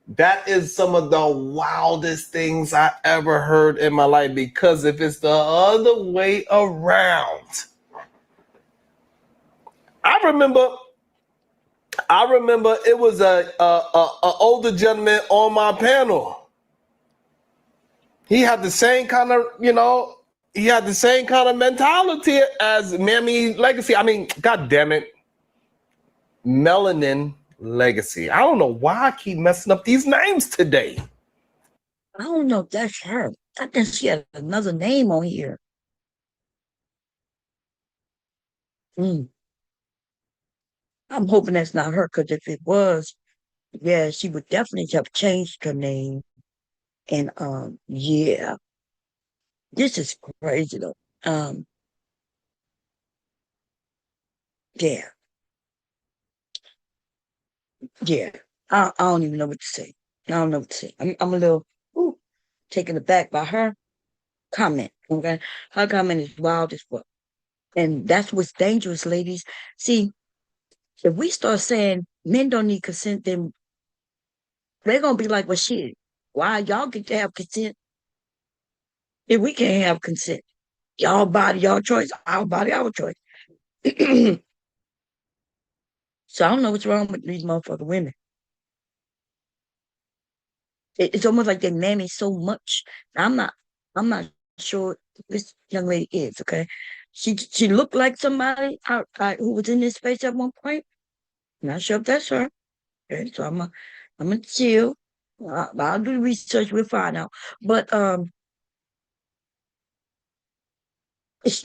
That is some of the wildest things I ever heard in my life, because if it's the other way around, I remember it was a older gentleman on my panel. He had the same kind of, he had the same kind of mentality as Mammy Legacy. I mean, God damn it. Melanin Legacy. I don't know why I keep messing up these names today. I don't know if that's her. I think she had another name on here. I'm hoping that's not her, because if it was, yeah, she would definitely have changed her name. And yeah. This is crazy though. Yeah. Yeah. I don't even know what to say. I don't know what to say. I'm a little taken aback by her comment. Okay. Her comment is wild as fuck. And that's what's dangerous, ladies. See, if we start saying men don't need consent, then they're gonna be like, well, shit, why y'all get to have consent if we can't have consent? Y'all body, y'all choice, our body, our choice. So I don't know what's wrong with these motherfucking women. It's almost like they mammy so much. I'm not sure this young lady is, okay? She looked like somebody who was in this space at one point. Not sure if that's her. Okay, so I'm gonna chill. I'll do the research. We'll find out. But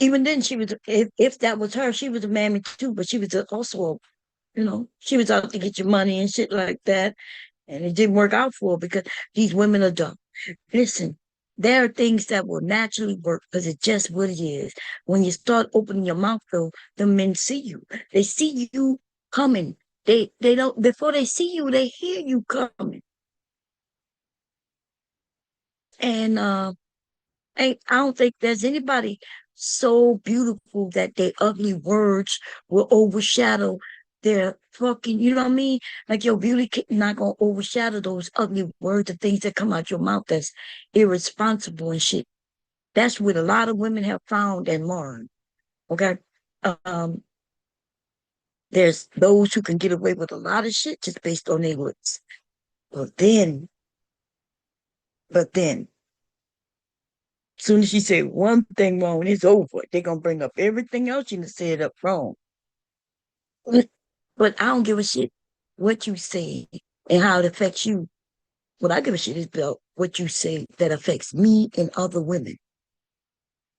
even then, she was, if that was her, she was a mammy too. But she was also, she was out to get your money and shit like that, and it didn't work out for her because these women are dumb. Listen, there are things that will naturally work because it's just what it is. When you start opening your mouth, though, the men see you. They see you coming. They don't, before they see you, they hear you coming. And I don't think there's anybody so beautiful that their ugly words will overshadow their fucking, you know what I mean? Like your beauty not gonna overshadow those ugly words and things that come out your mouth that's irresponsible and shit. That's what a lot of women have found and learned. Okay. There's those who can get away with a lot of shit just based on their looks. But then, soon as she say one thing wrong, it's over. They're gonna bring up everything else you said up wrong. But I don't give a shit what you say and how it affects you. What I give a shit is about what you say that affects me and other women.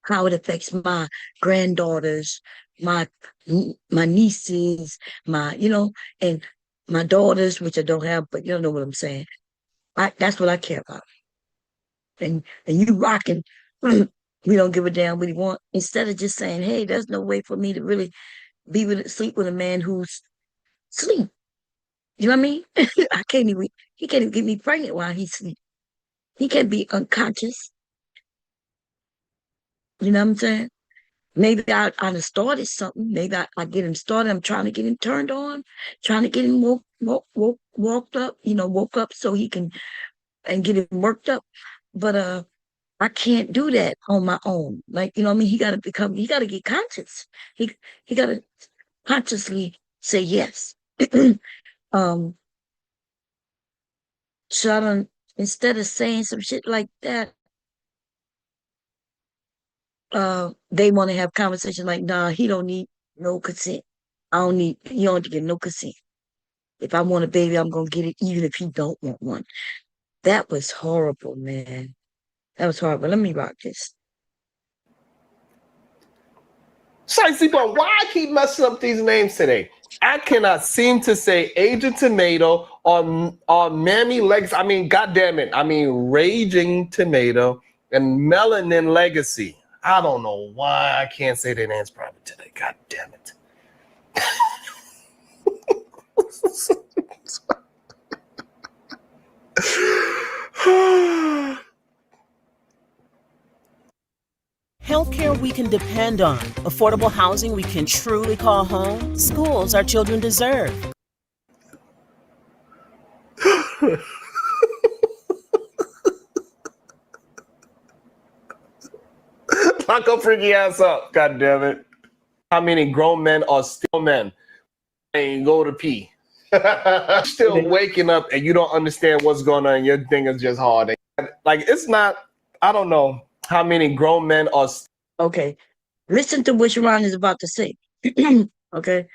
how it affects my granddaughters, my my nieces, my and my daughters, which I don't have, but you know what I'm saying. That's what I care about. And you rocking, we don't give a damn what he want. Instead of just saying, hey, there's no way for me to really sleep with a man who's sleep. You know what I mean? He can't even get me pregnant while he's sleep. He can't be unconscious. You know what I'm saying? Maybe I done started something. Maybe I get him started. I'm trying to get him turned on, trying to get him woke up, woke up so he can and get him worked up. But I can't do that on my own. Like, you know what I mean? He gotta get conscious. He gotta consciously say yes. um so I don't instead of saying some shit like that, they want to have conversations like, nah, he don't need no consent. He don't get no consent. If I want a baby, I'm gonna get it even if he don't want one. That was horrible, man. That was horrible. Let me rock this. Shicey, but why I keep messing up these names today? I cannot seem to say Agent Tomato or Mammy Legs. I mean, goddamn it. I mean, Raging Tomato and Melanin Legacy. I don't know why I can't say their names properly today. God damn it. Healthcare we can depend on, affordable housing we can truly call home, schools our children deserve. Lock up freaky ass up. God damn it. How many grown men are still men? And go to pee. Still waking up and you don't understand what's going on. Your thing is just hard. Like, it's not, I don't know how many grown men are. Okay. Listen to what Sharon is about to say. Okay.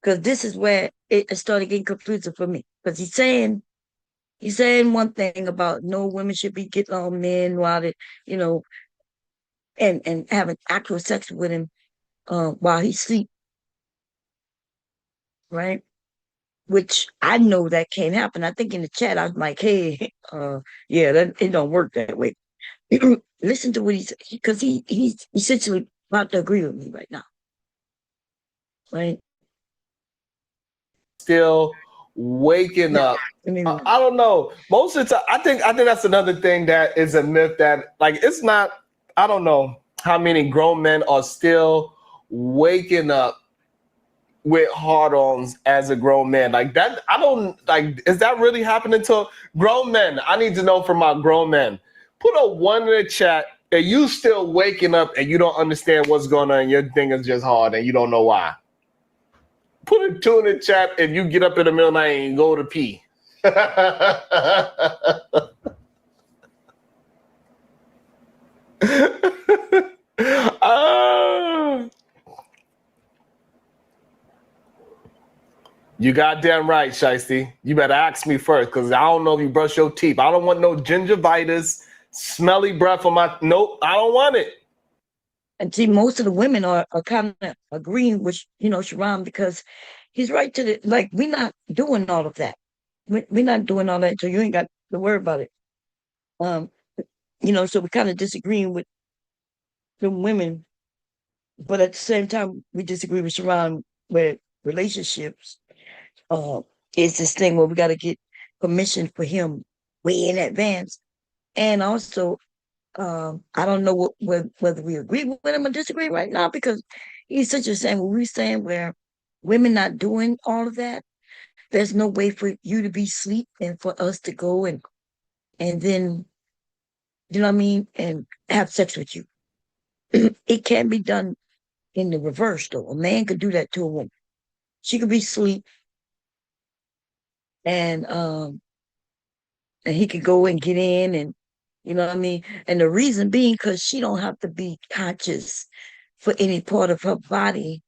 Because this is where it started getting confusing for me. Because he's saying one thing about no women should be getting on men while they, and having actual sex with him while he sleep, right? Which I know that can't happen. I think in the chat I was like, hey, yeah, it don't work that way. Listen to what he's because he's essentially about to agree with me right now. Right? Still waking up. I don't know. Most of the time, I think that's another thing that is a myth that, like, it's not, I don't know how many grown men are still waking up with hard-ons as a grown man. Like that, I don't, like, is that really happening to grown men? I need to know from my grown men. Put a 1 in the chat that you still waking up and you don't understand what's going on. Your thing is just hard and you don't know why. Put a 2 in the chat if you get up in the middle of the night and go to pee. You goddamn right, Shiesty. You better ask me first, because I don't know if you brush your teeth. I don't want no gingivitis, smelly breath on my... Nope, I don't want it. And see, most of the women are kind of agreeing with, Sharon, because he's right to the, like, we're not doing all of that. We're not doing all that, so you ain't got to worry about it. So we're kind of disagreeing with the women, but at the same time, we disagree with Sharon with relationships. It's this thing where we got to get permission for him way in advance. And also, I don't know whether we agree with him or disagree right now, because he's such a saying what we're saying where women not doing all of that. There's no way for you to be asleep and for us to go and then, you know what I mean, and have sex with you. It can be done in the reverse, though. A man could do that to a woman. She could be asleep and he could go and get in, and you know what I mean? And the reason being because she don't have to be conscious for any part of her body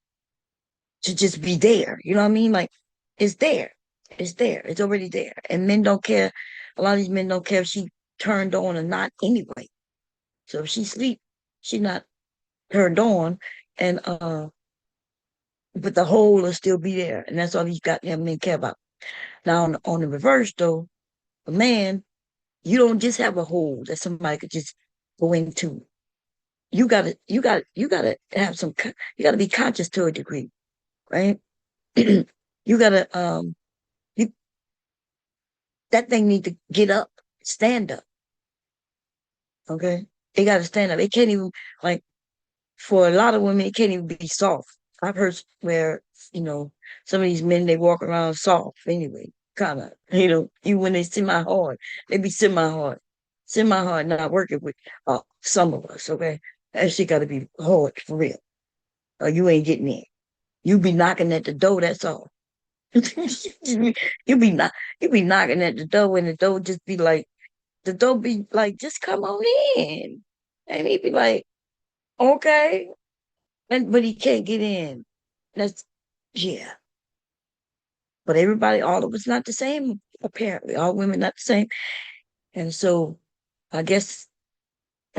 to just be there. You know what I mean? Like, it's there. It's there. It's already there. And men don't care. A lot of these men don't care if she turned on or not anyway. So if she sleep, she not turned on, and but the hole will still be there, and that's all these goddamn men care about. Now on the reverse though, a man, you don't just have a hole that somebody could just go into. You gotta have some. You gotta be conscious to a degree, right? You gotta you, that thing need to get up, stand up. Okay, it gotta stand up. It can't even like for a lot of women, it can't even be soft. I've heard where some of these men they walk around soft anyway, kind of. Even when they semi-hard, they be semi-hard, semi-hard. Not working with some of us. Okay, that shit got to be hard for real, or you ain't getting in. You be knocking at the door. That's all. you be not you be knocking at the door, and the door just be like the door be like just come on in, and he be like okay, but he can't get in. That's yeah. But everybody, all of us, not the same. Apparently, all women not the same, and so I guess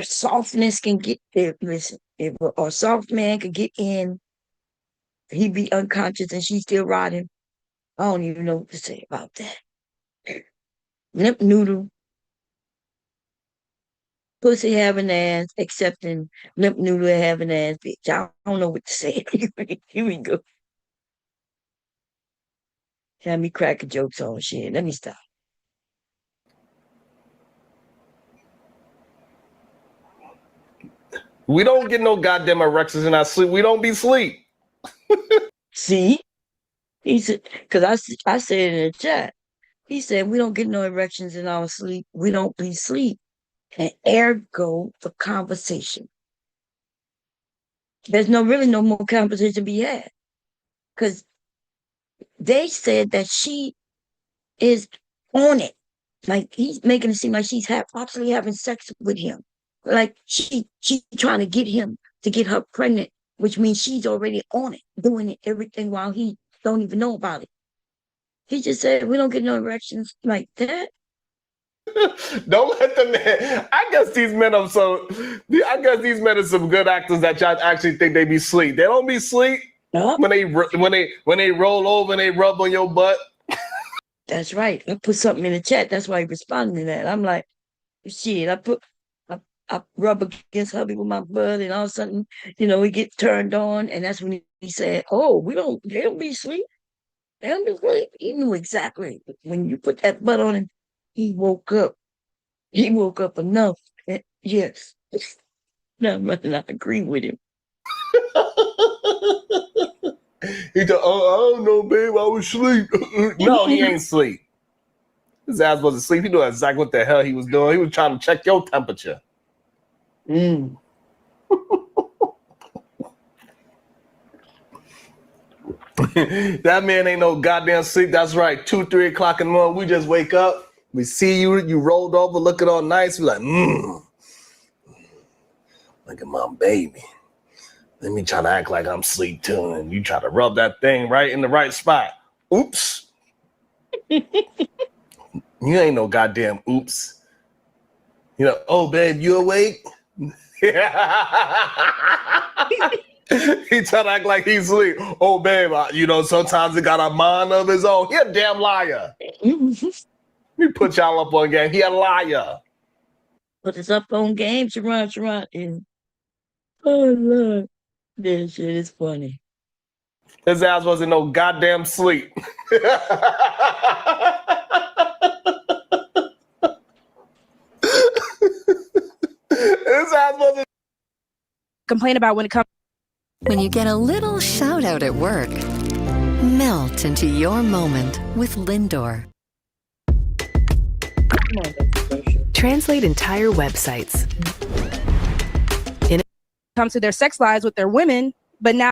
softness can get there. Listen, if a soft man could get in, he'd be unconscious, and she still riding. I don't even know what to say about that. Limp noodle, pussy having ass, accepting limp noodle having ass bitch. I don't know what to say. Here we go. Have me cracking jokes on shit. Let me stop. We don't get no goddamn erections in our sleep. We don't be sleep. See? He said, because I said in the chat, he said, we don't get no erections in our sleep. We don't be sleep. And ergo, the conversation. There's really no more conversation to be had. Because they said that she is on it. Like, he's making it seem like she's absolutely having sex with him. Like, she trying to get him to get her pregnant, which means she's already on it, doing it, everything while he don't even know about it. He just said, we don't get no erections like that. Don't let them. I guess these men are some good actors that y'all actually think they be sleep. They don't be sleep when they roll over and they rub on your butt. That's right. I put something in the chat. That's why he responded to that. I'm like, shit. I rub against hubby with my butt, and all of a sudden, he gets turned on, and that's when he said, "Oh, they don't be sleep. They don't be sleep." He knew exactly when you put that butt on him. He woke up. He woke up enough. Yes. No, I agree with him. He said, "Oh, I don't know, babe. I was asleep." No, he ain't sleep. His ass wasn't asleep. He knew exactly what the hell he was doing. He was trying to check your temperature. That man ain't no goddamn sleep. That's right. 2, 3 o'clock in the morning, we just wake up. We see you rolled over, looking all nice. We're like, look at my baby. Let me try to act like I'm asleep too. And you try to rub that thing right in the right spot. Oops. You ain't no goddamn oops. Oh, babe, you awake? He try to act like he's asleep. Oh, babe, sometimes he got a mind of his own. He a damn liar. We put y'all up on game. He a liar. Put us up on game, Sharon. Oh, Lord. This shit is funny. His ass wasn't no goddamn sleep. His ass wasn't. Complain about when it comes. When you get a little shout out at work, melt into your moment with Lindor. Translate entire websites. Comes to their sex lives with their women, but now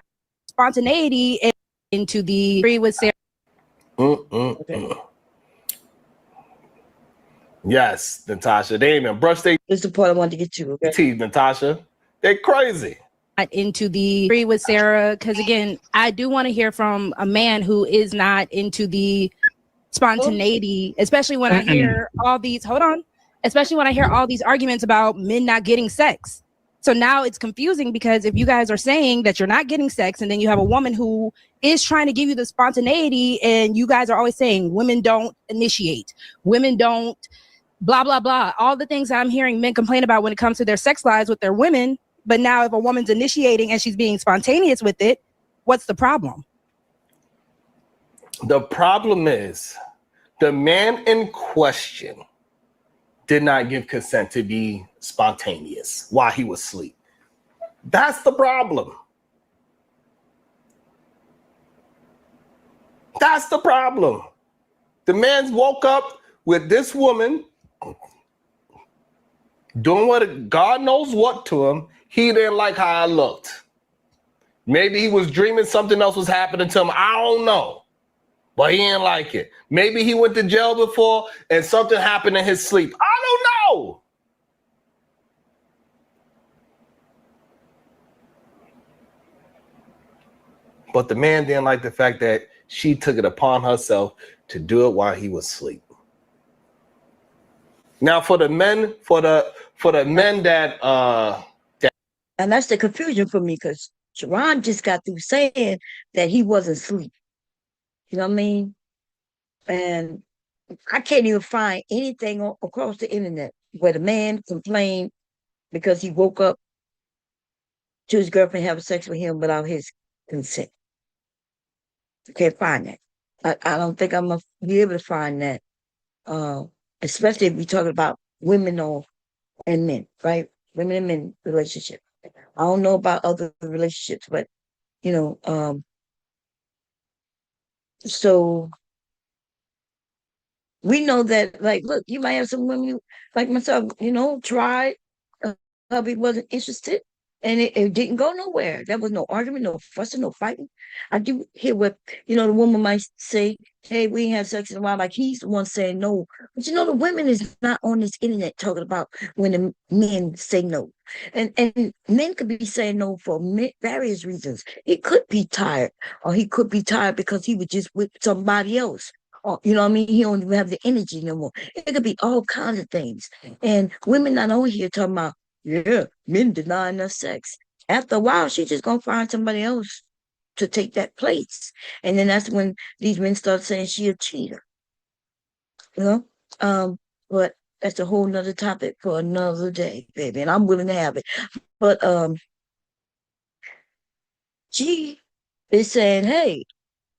spontaneity is into the free with Sarah. Yes, Natasha. They ain't even brush their. This is the part I wanted to get to. Okay, teeth, Natasha. They crazy. Into the free with Sarah, because again, I do want to hear from a man who is not into the spontaneity, especially when I hear all these. Hold on, especially when I hear all these arguments about men not getting sex. So now it's confusing because if you guys are saying that you're not getting sex and then you have a woman who is trying to give you the spontaneity and you guys are always saying women don't initiate, women don't blah, blah, blah. All the things I'm hearing men complain about when it comes to their sex lives with their women. But now if a woman's initiating and she's being spontaneous with it, what's the problem? The problem is the man in question did not give consent to be spontaneous while he was asleep. That's the problem. That's the problem. The man woke up with this woman doing what God knows what to him. He didn't like how I looked. Maybe he was dreaming something else was happening to him. I don't know. But he didn't like it. Maybe he went to jail before and something happened in his sleep. I don't know. But the man didn't like the fact that she took it upon herself to do it while he was asleep. Now for the men, that and that's the confusion for me, because Sharon just got through saying that he wasn't asleep. You know what I mean? And I can't even find anything across the internet where the man complained because he woke up to his girlfriend having sex with him without his consent. I can't find that. I don't think I'm going to be able to find that, especially if we're talking about women and men, right? Women and men relationship. I don't know about other relationships, but, so we know that, like, look, you might have some women like myself, tried, hubby wasn't interested, and it didn't go nowhere. There was no argument, no fussing, no fighting. I do hear what, the woman might say, hey, we ain't had sex in a while, like he's the one saying no. But the women is not on this internet talking about when the men say no. And men could be saying no for various reasons. He could be tired, or he could be tired because he was just with somebody else. Or, you know what I mean? He don't even have the energy no more. It could be all kinds of things. And women not on here talking about, yeah, men denying us sex. After a while, she's just gonna find somebody else to take that place. And then that's when these men start saying she a cheater. But that's a whole nother topic for another day, baby. And I'm willing to have it. But she is saying, hey,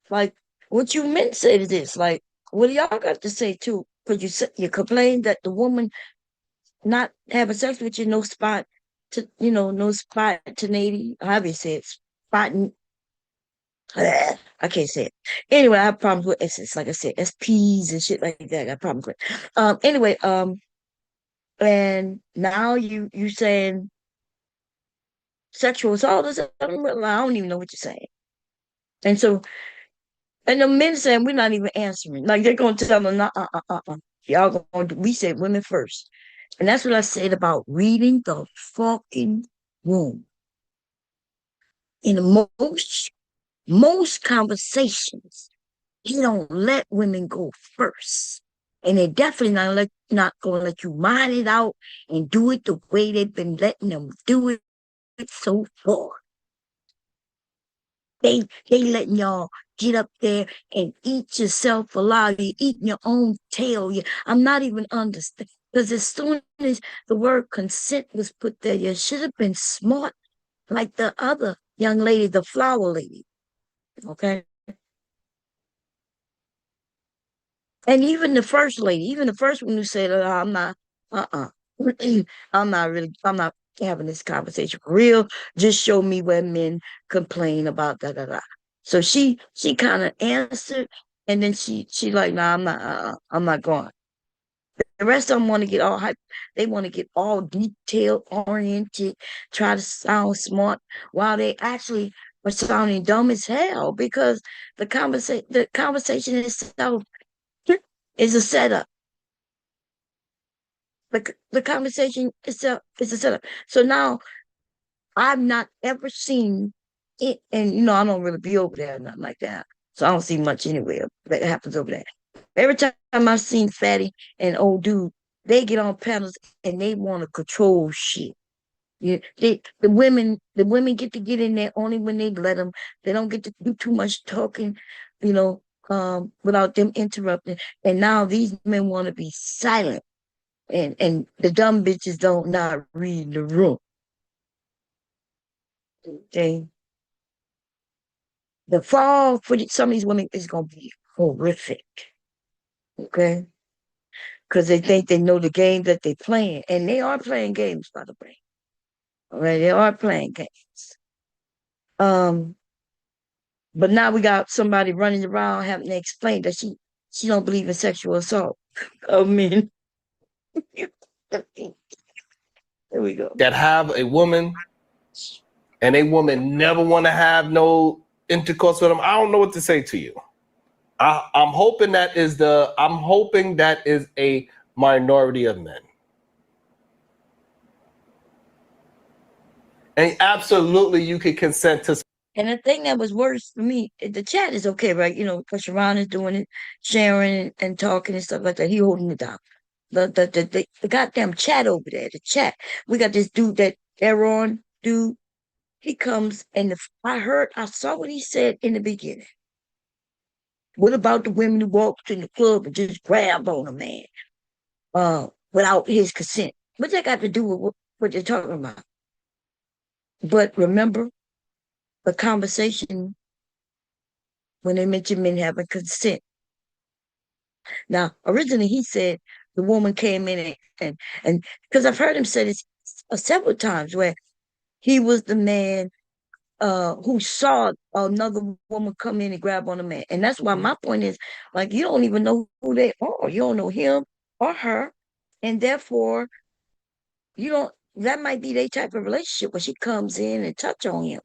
like, what you meant say to this? Like, what do y'all got to say too? Because you complained that the woman not having sex with you, no spot to, no spontaneity. However you say it, spot. I can't say it. Anyway, I have problems with S's, like I said, SPs and shit like that. I got problems with. Anyway, and now you saying sexual assault is. I don't even know what you're saying. And so, and the men saying we're not even answering. Like they're gonna tell them, y'all gonna. We said women first. And that's what I said about reading the fucking room. In most conversations, he don't let women go first. And they're definitely not going to let you mind it out and do it the way they've been letting them do it so far. They letting y'all get up there and eat yourself alive. You're eating your own tail. I'm not even understanding. Because as soon as the word consent was put there, you should have been smart like the other young lady, the flower lady. Okay? And even the first lady, even the first one who said, I'm not, I'm not having this conversation for real. Just show me where men complain about da da da. So she kind of answered, and then she like, nah, I'm not going. The rest of them want to get all hype. They want to get all detail oriented, try to sound smart, while they actually are sounding dumb as hell because the conversation itself is a setup. The conversation itself is a setup. So now I've not ever seen it, and I don't really be over there or nothing like that. So I don't see much anyway that happens over there. Every time I've seen Fatty and old dude, they get on panels and they want to control shit. Yeah, the women get to get in there only when they let them. They don't get to do too much talking, you know, without them interrupting. And now these men want to be silent, and the dumb bitches don't not read the room. Okay, the fall for some of these women is gonna be horrific. Okay, because they think they know the game that they're playing, and they are playing games, by the way. All right, they are playing games. Um, But now we got somebody running around having to explain that she don't believe in sexual assault of men. There we go. That have a woman and a woman never want to have no intercourse with them. I don't know what to say to you. I'm hoping that is a minority of men. And absolutely you could consent to. And the thing that was worse for me, the chat is okay, right? You know, because Sharon is doing it, sharing and talking and stuff like that. He holding it down. The goddamn chat over there, the chat. We got this dude that Aaron dude. He comes and I saw what he said in the beginning. What about the women who walked in the club and just grabbed on a man without his consent? What's that got to do with what they're talking about? But remember the conversation when they mentioned men having consent. Now, originally he said the woman came in and because I've heard him say this several times where he was the man who saw another woman come in and grab on a man. And that's why my point is, like, you don't even know who they are. You don't know him or her. And therefore, you don't, that might be their type of relationship where she comes in and touch on him.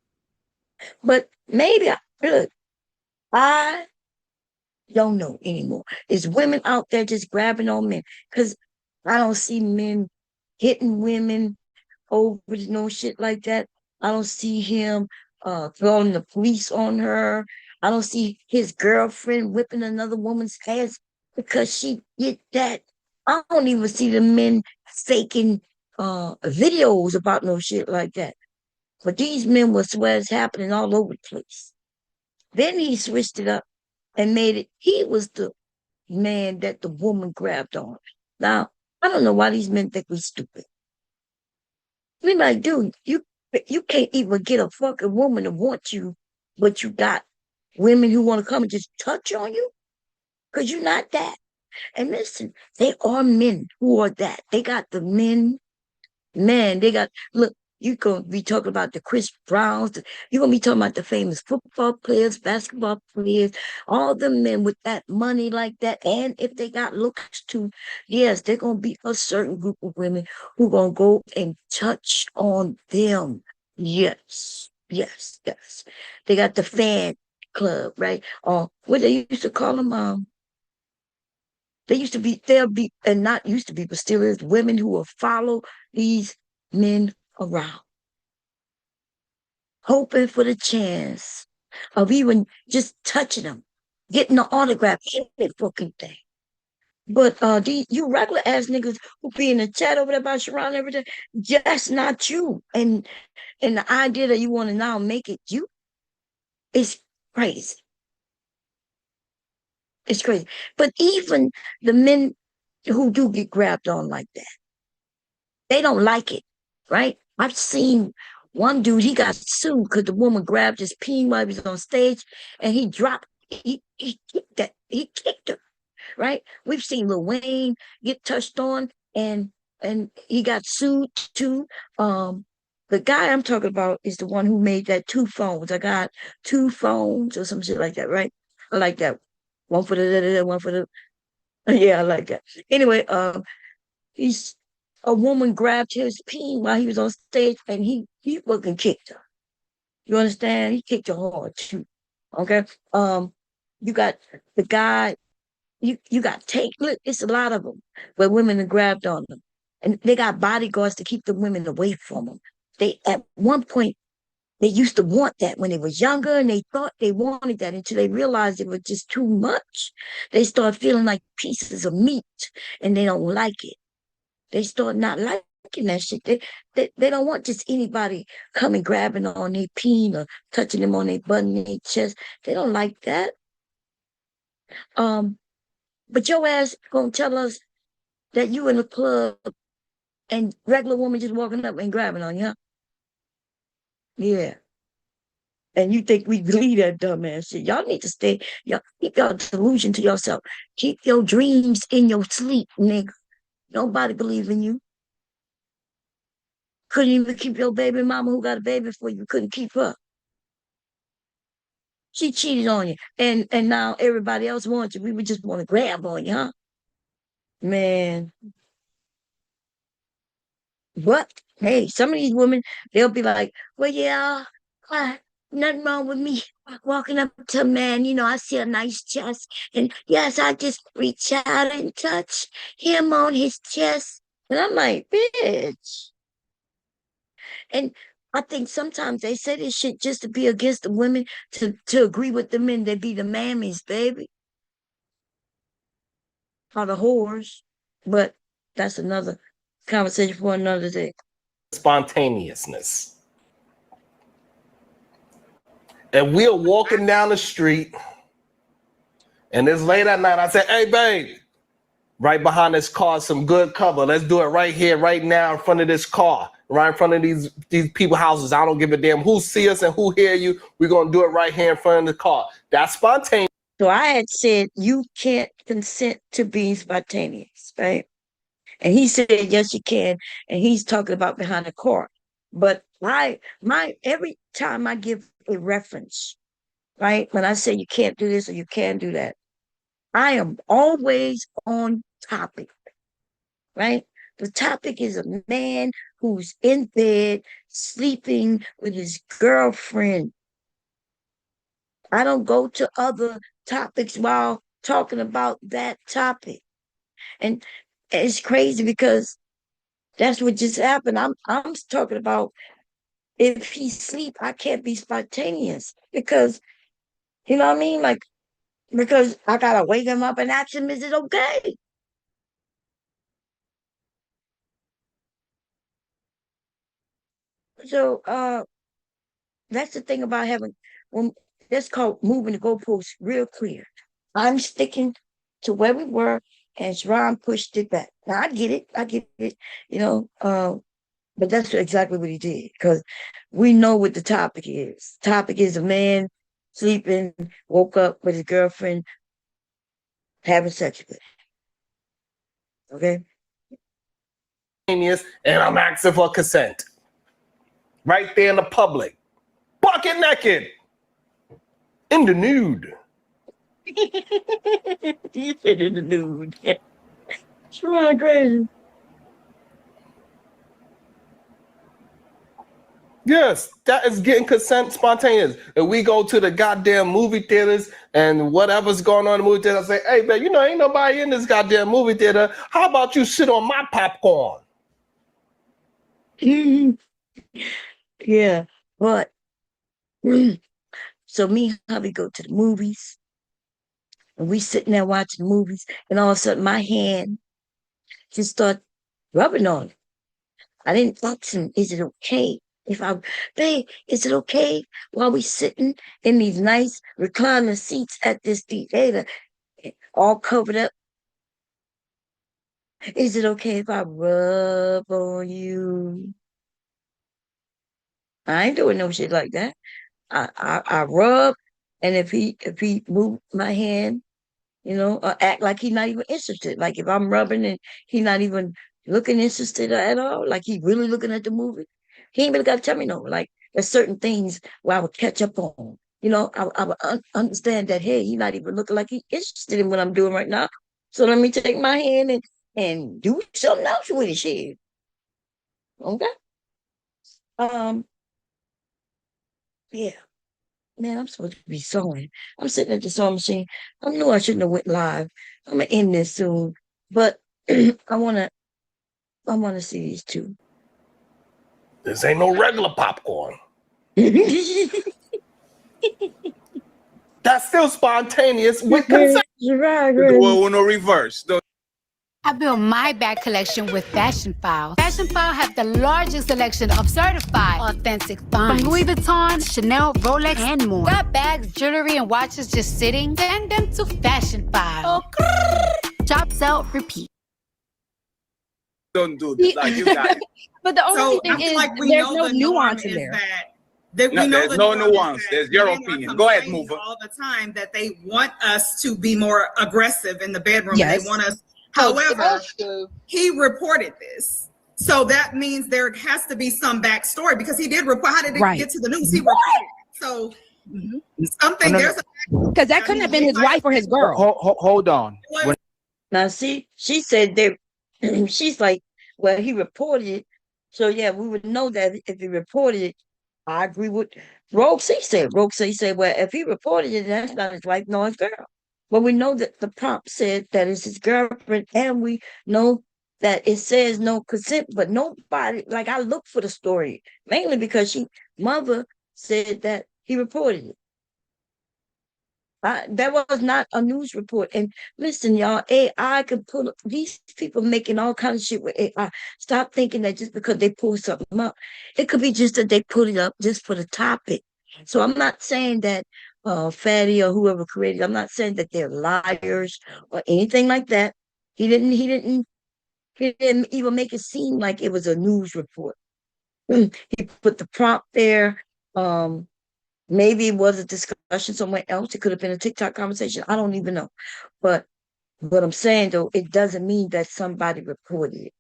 But maybe, look, I don't know anymore. Is women out there just grabbing on men? Because I don't see men hitting women over no shit like that. I don't see him throwing the police on her. I don't see his girlfriend whipping another woman's ass because she did that. I don't even see the men faking videos about no shit like that. But these men will swear it's happening all over the place. Then he switched it up and made it he was the man that the woman grabbed on. Now, I don't know why these men think we stupid. We like, dude, you can't even get a fucking woman to want you, but you got women who want to come and just touch on you because you're not that. And listen, they are men who are that. They got the men. Man, they got, look, you're going to be talking about the Chris Browns. You're going to be talking about the famous football players, basketball players, all the men with that money like that. And if they got looks too, yes, they're going to be a certain group of women who going to go and touch on them. Yes, yes, yes. They got the fan club, right? Or what they used to call them, they used to be, they'll be, and not used to be, but still is women who will follow these men around, hoping for the chance of even just touching them, getting the autograph, any fucking thing. But these you regular ass niggas who be in the chat over there about Sharon and everything, that's not you. And the idea that you want to now make it you is crazy. It's crazy. But even the men who do get grabbed on like that, they don't like it, right? I've seen one dude, he got sued because the woman grabbed his peen while he was on stage and he kicked her, right? We've seen Lil Wayne get touched on and he got sued too. The guy I'm talking about is the one who made that 2 phones. I got 2 phones or some shit like that, right? I like that. One for the one for the yeah, I like that. Anyway, he's a woman grabbed his peen while he was on stage and he fucking kicked her. You understand? He kicked her hard too. Okay. You got the guy, you got take look, it's a lot of them where women are grabbed on them. And they got bodyguards to keep the women away from them. They at one point they used to want that when they was younger and they thought they wanted that until they realized it was just too much. They start feeling like pieces of meat and they don't like it. They start not liking liking that shit. They don't want just anybody coming grabbing on their peen or touching them on their butt and their chest. They don't like that. But your ass gonna tell us that you in the club and regular woman just walking up and grabbing on you, huh? Yeah. And you think we believe that dumbass shit. Y'all need to stay, y'all keep your delusion to yourself. Keep your dreams in your sleep, nigga. Nobody believe in you. Couldn't even keep your baby mama who got a baby for you. Couldn't keep her. She cheated on you. And now everybody else wants you. We would just want to grab on you, huh? Man. But hey, some of these women, they'll be like, well, yeah, nothing wrong with me walking up to a man. You know, I see a nice chest. And yes, I just reach out and touch him on his chest. And I'm like, bitch. And I think sometimes they say this shit just to be against the women, to agree with the men. They be the mammies, baby. Or the whores. But that's another conversation for another day. Spontaneousness. And we're walking down the street, and it's late at night. I said, hey, babe, right behind this car, some good cover. Let's do it right here, right now, in front of this car, right in front of these people's houses. I don't give a damn who see us and who hear you. We're going to do it right here in front of the car. That's spontaneous. So I had said, you can't consent to being spontaneous, right? And he said, yes, you can. And he's talking about behind the car. But every time I give a reference, right? When I say you can't do this or you can't do that, I am always on topic, right? The topic is a man who's in bed sleeping with his girlfriend. I don't go to other topics while talking about that topic. And it's crazy because that's what just happened. I'm talking about if he sleep, I can't be spontaneous because, you know what I mean? Like, because I gotta wake him up and ask him, is it okay? So that's the thing about having, that's called moving the goalposts real clear. I'm sticking to where we were, and Ron pushed it back. Now I get it, you know, but that's exactly what he did, because we know what the topic is. Topic is a man sleeping, woke up with his girlfriend, having sex with him. Okay? And I'm asking for consent. Right there in the public. Bucket naked. In the nude. You said in the nude. It's really crazy. Yes, that is getting consent spontaneous. If we go to the goddamn movie theaters and whatever's going on in the movie theater, I say, hey, man, you know, ain't nobody in this goddamn movie theater. How about you sit on my popcorn? Yeah, but so me and hubby go to the movies, and we sitting there watching movies, and all of a sudden my hand just start rubbing on it. I didn't ask him, is it okay if babe, is it okay while we sitting in these nice recliner seats at this theater, all covered up? Is it okay if I rub on you? I ain't doing no shit like that. I rub, and if he move my hand, you know, or act like he's not even interested. Like if I'm rubbing and he's not even looking interested at all, like he really looking at the movie, he ain't really got to tell me no. Like there's certain things where I would catch up on. You know, I would understand that, hey, he's not even looking like he's interested in what I'm doing right now. So let me take my hand and do something else with his shit. Okay. Yeah. Man, I'm supposed to be sewing. I'm sitting at the sewing machine. I knew I shouldn't have went live. I'm gonna end this soon, but I wanna see these two. This ain't no regular popcorn. That's still spontaneous with consent. Well, no reverse. I I built my bag collection with Fashion File. Fashion File have the largest selection of certified authentic finds. From Louis Vuitton, Chanel, Rolex, and more. Got bags, jewelry, and watches just sitting? Send them to Fashion File. Shop, sell, repeat. Don't do that. Like, you got it. But the only So I thing feel is, like we there's know no the norm nuance in is there. that we No, know there's the no norm is nuance. that There's your women are opinion. Go ahead, complaining Mover. all the time that they want us to be more aggressive in the bedroom, and Yes. they want us. However, he reported this, so that means there has to be some backstory because he did report. How did it Right. get to the news? He reported it. So something there's a Because that couldn't have been his wife or his girl. Hold on. Now, see, she said they, she's like, well, he reported it. So, yeah, we would know that if he reported it. I agree with Rogue C said. Rogue C said, well, if he reported it, that's not his wife, nor his girl. But we know that the prompt said that it's his girlfriend, and we know that it says no consent, but nobody, like I looked for the story, mainly because mother said that he reported it. That was not a news report. And listen, y'all, AI can pull up these people making all kinds of shit with AI. Stop thinking that just because they pull something up, it could be just that they put it up just for the topic. So I'm not saying that Fatty or whoever created, I'm not saying that they're liars or anything like that. He didn't even make it seem like it was a news report. He put the prompt there. Maybe it was a discussion somewhere else. It could have been a TikTok conversation. I don't even know. But what I'm saying, though, it doesn't mean that somebody reported it.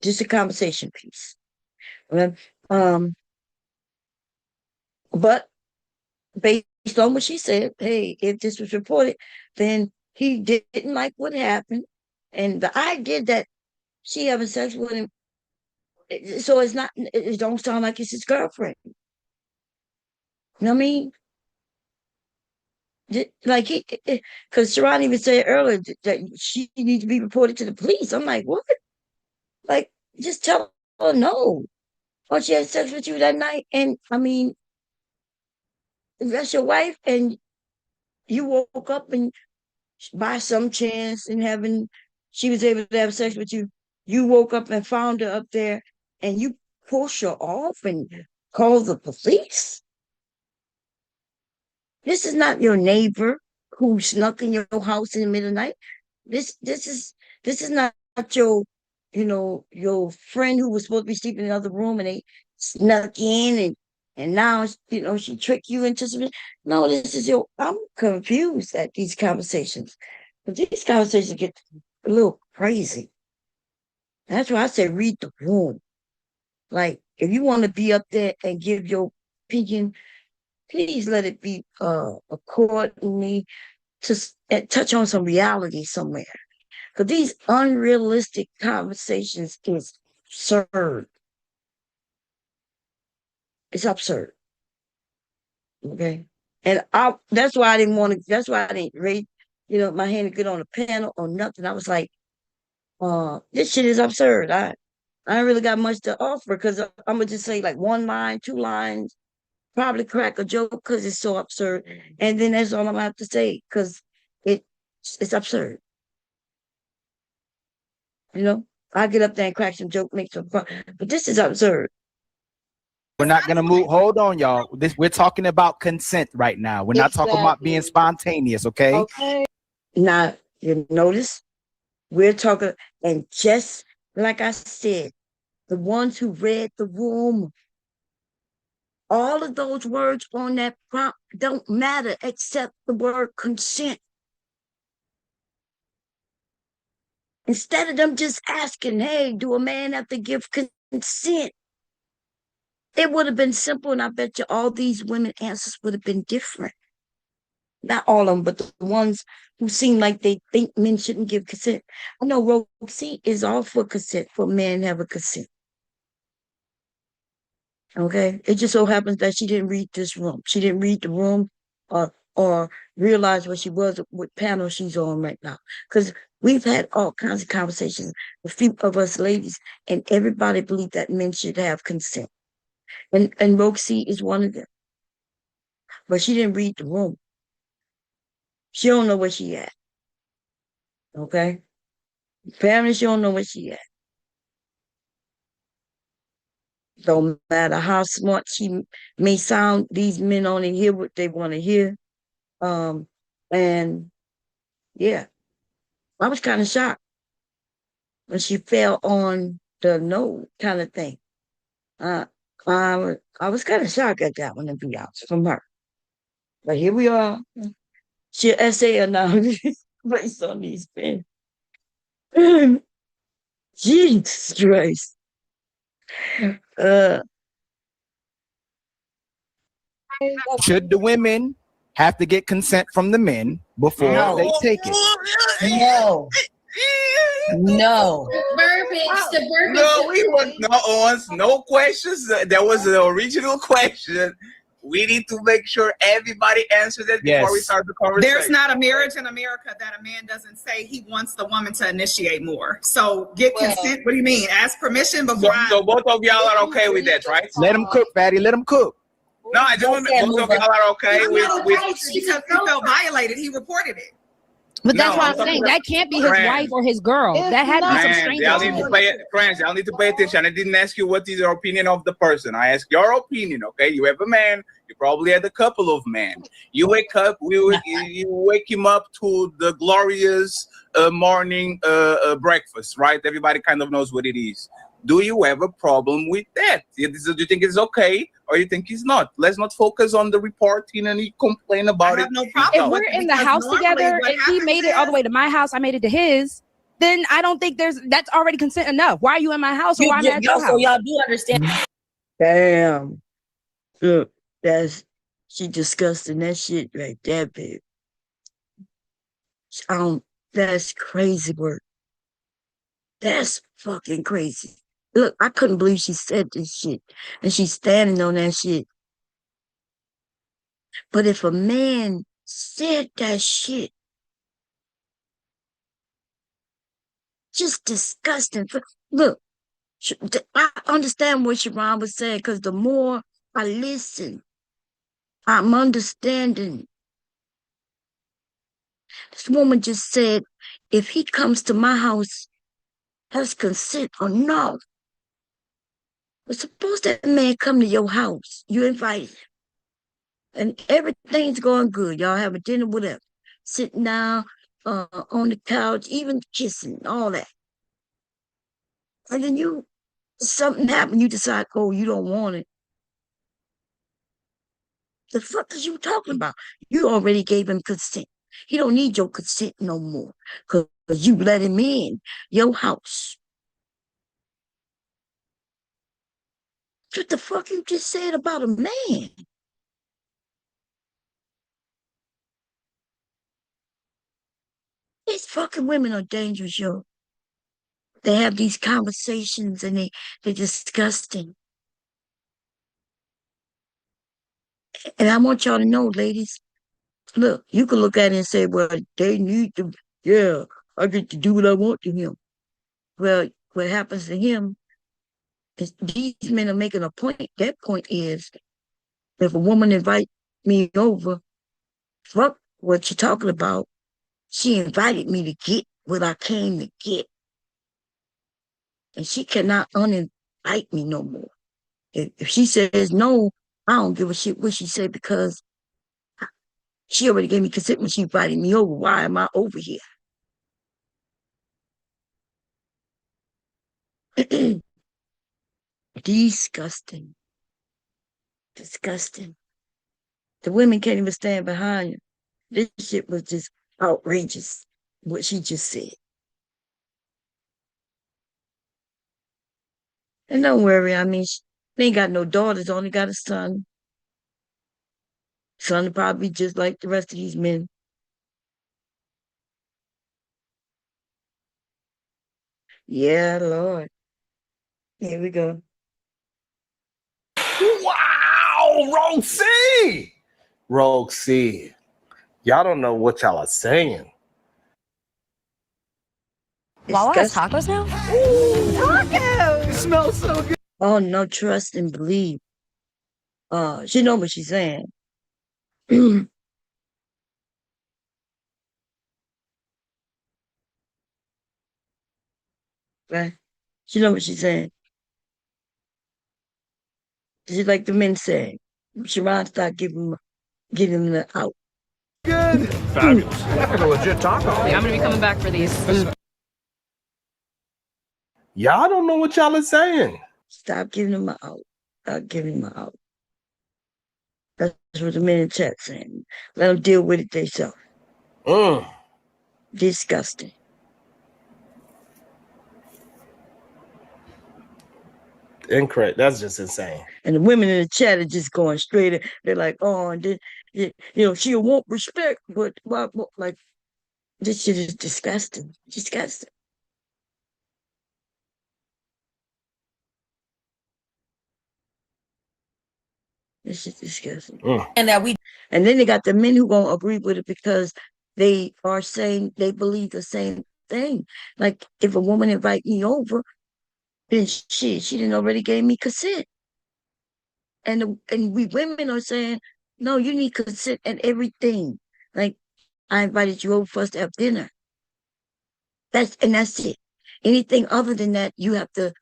Just a conversation piece. But based on what she said, hey, if this was reported, then he didn't like what happened. And the idea that she having sex with him, so it don't sound like it's his girlfriend. You know what I mean? Like because Sharon even said earlier that she needs to be reported to the police. I'm like, what? Like, just tell her no. Or she had sex with you that night, and I mean, if that's your wife, and you woke up and by some chance and she was able to have sex with you. You woke up and found her up there, and you push her off and call the police. This is not your neighbor who snuck in your house in the middle of the night. This is not your, your friend who was supposed to be sleeping in the other room and they snuck in and now she tricked you into something. No, this is I'm confused at these conversations. But these conversations get a little crazy. That's why I say read the room. Like if you want to be up there and give your opinion, please let it be accordingly to touch on some reality somewhere. Because these unrealistic conversations is absurd. It's absurd. Okay. And that's why I didn't raise, my hand to get on a panel or nothing. I was like, this shit is absurd. I ain't really got much to offer because I'm gonna just say like one line, two lines, probably crack a joke because it's so absurd. And then that's all I'm gonna have to say because it's absurd. I get up there and crack some joke, make some fun. But this is absurd. We're not gonna move. Hold on, y'all. We're talking about consent right now. We're not talking about being spontaneous, okay? Okay. Now you notice we're talking, and just like I said, the ones who read the room, all of those words on that prompt don't matter except the word consent. Instead of them just asking, hey, do a man have to give consent? It would have been simple, and I bet you all these women answers would have been different. Not all of them, but the ones who seem like they think men shouldn't give consent. I know Roxy is all for consent, for men to have a consent. Okay? It just so happens that she didn't read this room. She didn't read the room or realize what panel she's on right now. Because we've had all kinds of conversations with a few of us ladies, and everybody believed that men should have consent. And Roxy is one of them. But she didn't read the room. She don't know where she at. Okay? Parents, you don't know where she at. Don't matter how smart she may sound, these men only hear what they want to hear. And yeah, I was kind of shocked when she fell on the no kind of thing. Uh, I was kind of shocked at that one, to be honest, from her. But here we are. She essay now based on these men. Jesus Christ. Uh, Should the women have to get consent from the men before No. they take it? No. No. The verbiage. No, we want no questions. That was the original question. We need to make sure everybody answers it before we Yes. start the conversation. There's not a marriage in America that a man doesn't say he wants the woman to initiate more. So get consent. What do you mean? Ask permission before So both of y'all are okay with that, right? Let them cook, Fatty. Let them cook. No, I just want both of y'all are okay with because he felt violated, he reported it. But that's No, what I'm I'm talking saying. about- That can't be his Friends. wife or his girl. That had to be some Man, stranger. y'all need to pay friends. Y'all need to pay attention. I didn't ask you what is your opinion of the person. I asked your opinion. Okay, you have a man. You probably had a couple of men. You wake up. You wake him up to the glorious morning breakfast, right? Everybody kind of knows what it is. Do you have a problem with that? Do you think it's okay, or you think it's not? Let's not focus on the reporting and complain about it. No problem. If we're in the house together, if he made it all the way to my house, I made it to his, then I don't think that's already consent enough. Why are you in my house or why am I at your house? So y'all do understand. damn. Look, she disgusting that shit right there, babe. That's crazy work. That's fucking crazy. Look, I couldn't believe she said this shit. And she's standing on that shit. But if a man said that shit, just disgusting. Look, I understand what Sharon was saying, because the more I listen, I'm understanding. This woman just said, if he comes to my house, has consent or no. But suppose that man come to your house, you invite him, and everything's going good. Y'all have a dinner, whatever. Sitting down on the couch, even kissing, all that. And then something happened, you decide, oh, you don't want it. The fuck is you talking about? You already gave him consent. He don't need your consent no more, because you let him in your house. What the fuck you just said about a man? These fucking women are dangerous, yo. They have these conversations and they're disgusting. And I want y'all to know, ladies, look, you can look at it and say, well, they need to, yeah, I get to do what I want to him. Well, what happens to him is these men are making a point. That point is, if a woman invite me over, fuck what you're talking about. She invited me to get what I came to get. And she cannot uninvite me no more. If she says no, I don't give a shit what she said, because she already gave me consent when she invited me over. Why am I over here? Disgusting. Disgusting. The women can't even stand behind you. This shit was just outrageous, what she just said. And don't worry, I mean, she ain't got no daughters, only got a son. Son probably just like the rest of these men. Yeah, Lord. Here we go. Wow, Rogue C. Rogue C. Y'all don't know what y'all are saying. Wawa has tacos now? Tacos! It smells so good. Oh, no, trust and believe. She know what she's saying. right? She know what she's saying. Just like the men say. Sharon start giving them the out. Good. Fabulous. That's a legit taco. I'm gonna be coming back for these. Y'all don't know what y'all are saying. Stop giving them out. Stop giving them out. That's what the men in chat saying. Let them deal with it themselves. Disgusting. Incorrect. That's just insane. And the women in the chat are just going straight. They're like, oh, and then, you know, she'll want respect, but like, this shit is disgusting. Disgusting. This is disgusting. And then they got the men who gonna agree with it because they are saying they believe the same thing. Like if a woman invite me over, then she didn't already gave me consent. And we women are saying, no, you need consent and everything. Like I invited you over for us to have dinner. That's it. Anything other than that, you gotta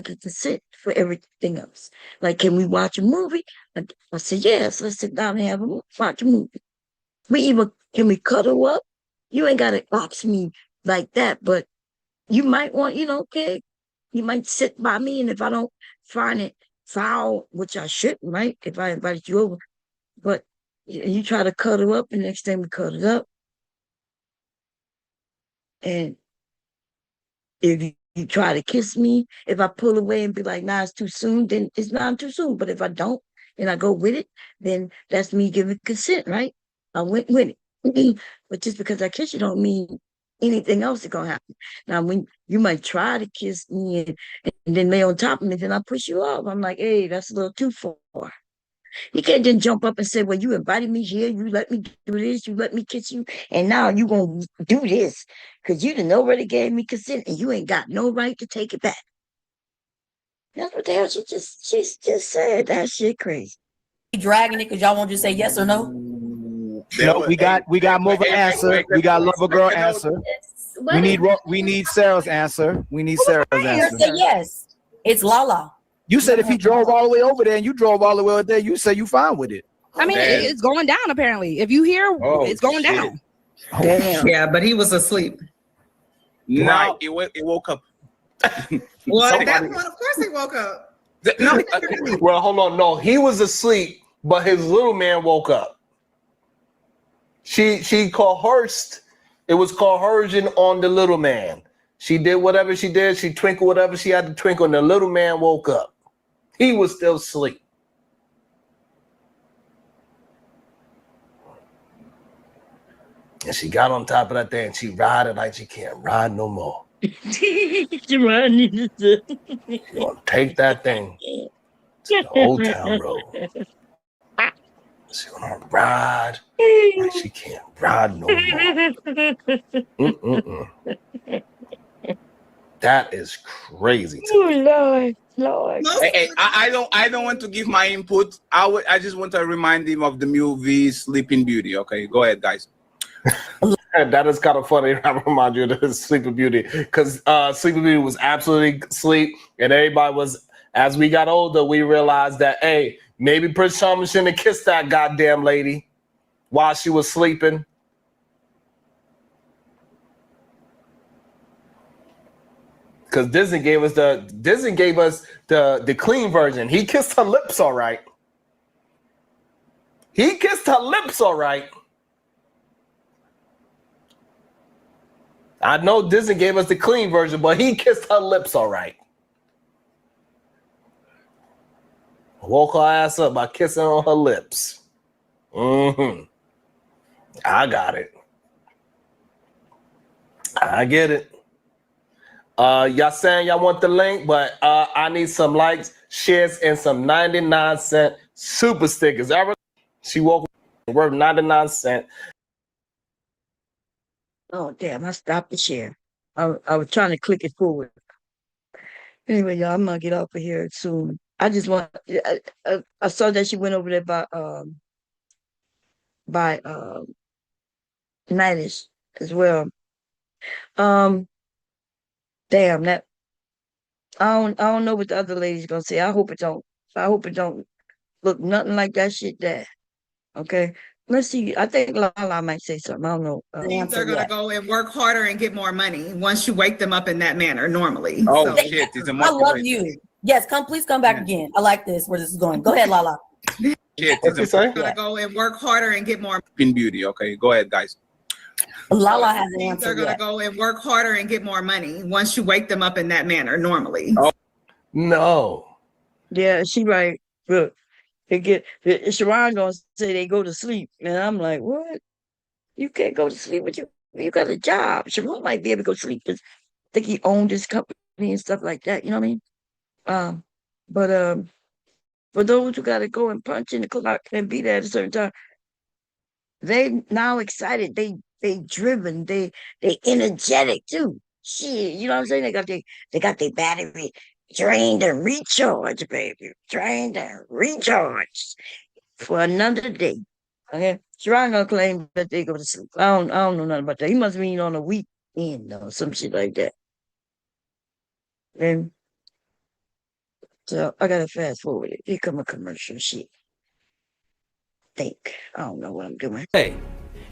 get consent for everything else. Like, can we watch a movie? I said, yes, let's sit down and watch a movie. Can we cuddle up? You ain't gotta ask me like that, but you might want, okay, you might sit by me, and if I don't find it foul, which I shouldn't, right? If I invited you over, but you try to cuddle up, and next time we cuddle up, and if you try to kiss me, if I pull away and be like, nah, it's too soon, then it's not too soon. But if I don't and I go with it, then that's me giving consent, right? I went with it. But just because I kiss you don't mean anything else is gonna happen. Now, when you might try to kiss me and then lay on top of me, then I push you off. I'm like, hey, that's a little too far. You can't then jump up and say, well, you invited me here, you let me do this, you let me kiss you, and now you gonna do this because you done already gave me consent and you ain't got no right to take it back. That's what the hell she just said. That shit crazy. Dragging it because y'all won't just say yes or no. No, we got more of an answer. We got Lover Girl answer. We need Sarah's answer. We need Sarah's answer. Say yes. It's Lala. You said if he drove all the way over there and you drove all the way over there, you say you fine with it. I mean, it's going down apparently. If you hear, it's going down. Damn. Yeah, but he was asleep. No, he woke up. Well, at that point, of course he woke up. No, well, hold on. No, he was asleep, but his little man woke up. She coerced. It was coercion on the little man. She did whatever she did. She twinkled whatever she had to twinkle, and the little man woke up. He was still asleep. And she got on top of that thing and she ride it like she can't ride no more. She gonna take that thing to the Old Town Road. She's gonna ride like she can't ride no more. That is crazy. Oh, Lord. Hey, I don't want to give my input. I just want to remind him of the movie Sleeping Beauty. Okay, go ahead, guys. That is kind of funny. I remind you of the Sleeping Beauty because Sleeping Beauty was absolutely asleep, and everybody was. As we got older, we realized that hey, maybe Prince Charming shouldn't have kissed that goddamn lady while she was sleeping. Because Disney gave us the clean version. He kissed her lips all right. He kissed her lips all right. I know Disney gave us the clean version, but he kissed her lips all right. Woke her ass up by kissing on her lips. I got it. I get it. Y'all saying y'all want the link, but I need some likes, shares, and some 99-cent super stickers. She woke up worth 99 cents. Oh, damn, I stopped the share. I was trying to click it forward. Anyway, y'all, I'm gonna get off of here soon. I just want. I saw that she went over there by Nightish as well. Damn that. I don't know what the other lady's gonna say. I hope it don't. I hope it don't look nothing like that shit there. Okay. Let's see. I think Lala might say something. I don't know. They're going to go and work harder and get more money once you wake them up in that manner normally. Oh, So, shit. It's a I love moderator. you. Yes, please come back again. I like this, where this is going. Go ahead, Lala. Shit, What'd you it's a say? going to go and work harder and get more. in beauty. Okay, go ahead, guys. Lala has an answer. They're going to go and work harder and get more money once you wake them up in that manner normally. Oh. No. Yeah, she right. Look, Sharon gonna say they go to sleep, and I'm like, what? You can't go to sleep, but you got a job. Sharon might be able to go to sleep because I think he owned his company and stuff like that. You know what I mean? But for those who got to go and punch in the clock and be there at a certain time, they now excited. They driven. They energetic too. Shit, you know what I'm saying? They got their battery drained and recharged, baby. Drained and recharged for another day. Okay. Sharon gonna claim that they go to sleep. I don't know nothing about that. He must mean on a weekend or some shit like that. And so I gotta fast forward it. Here come a commercial shit. I don't know what I'm doing. Hey,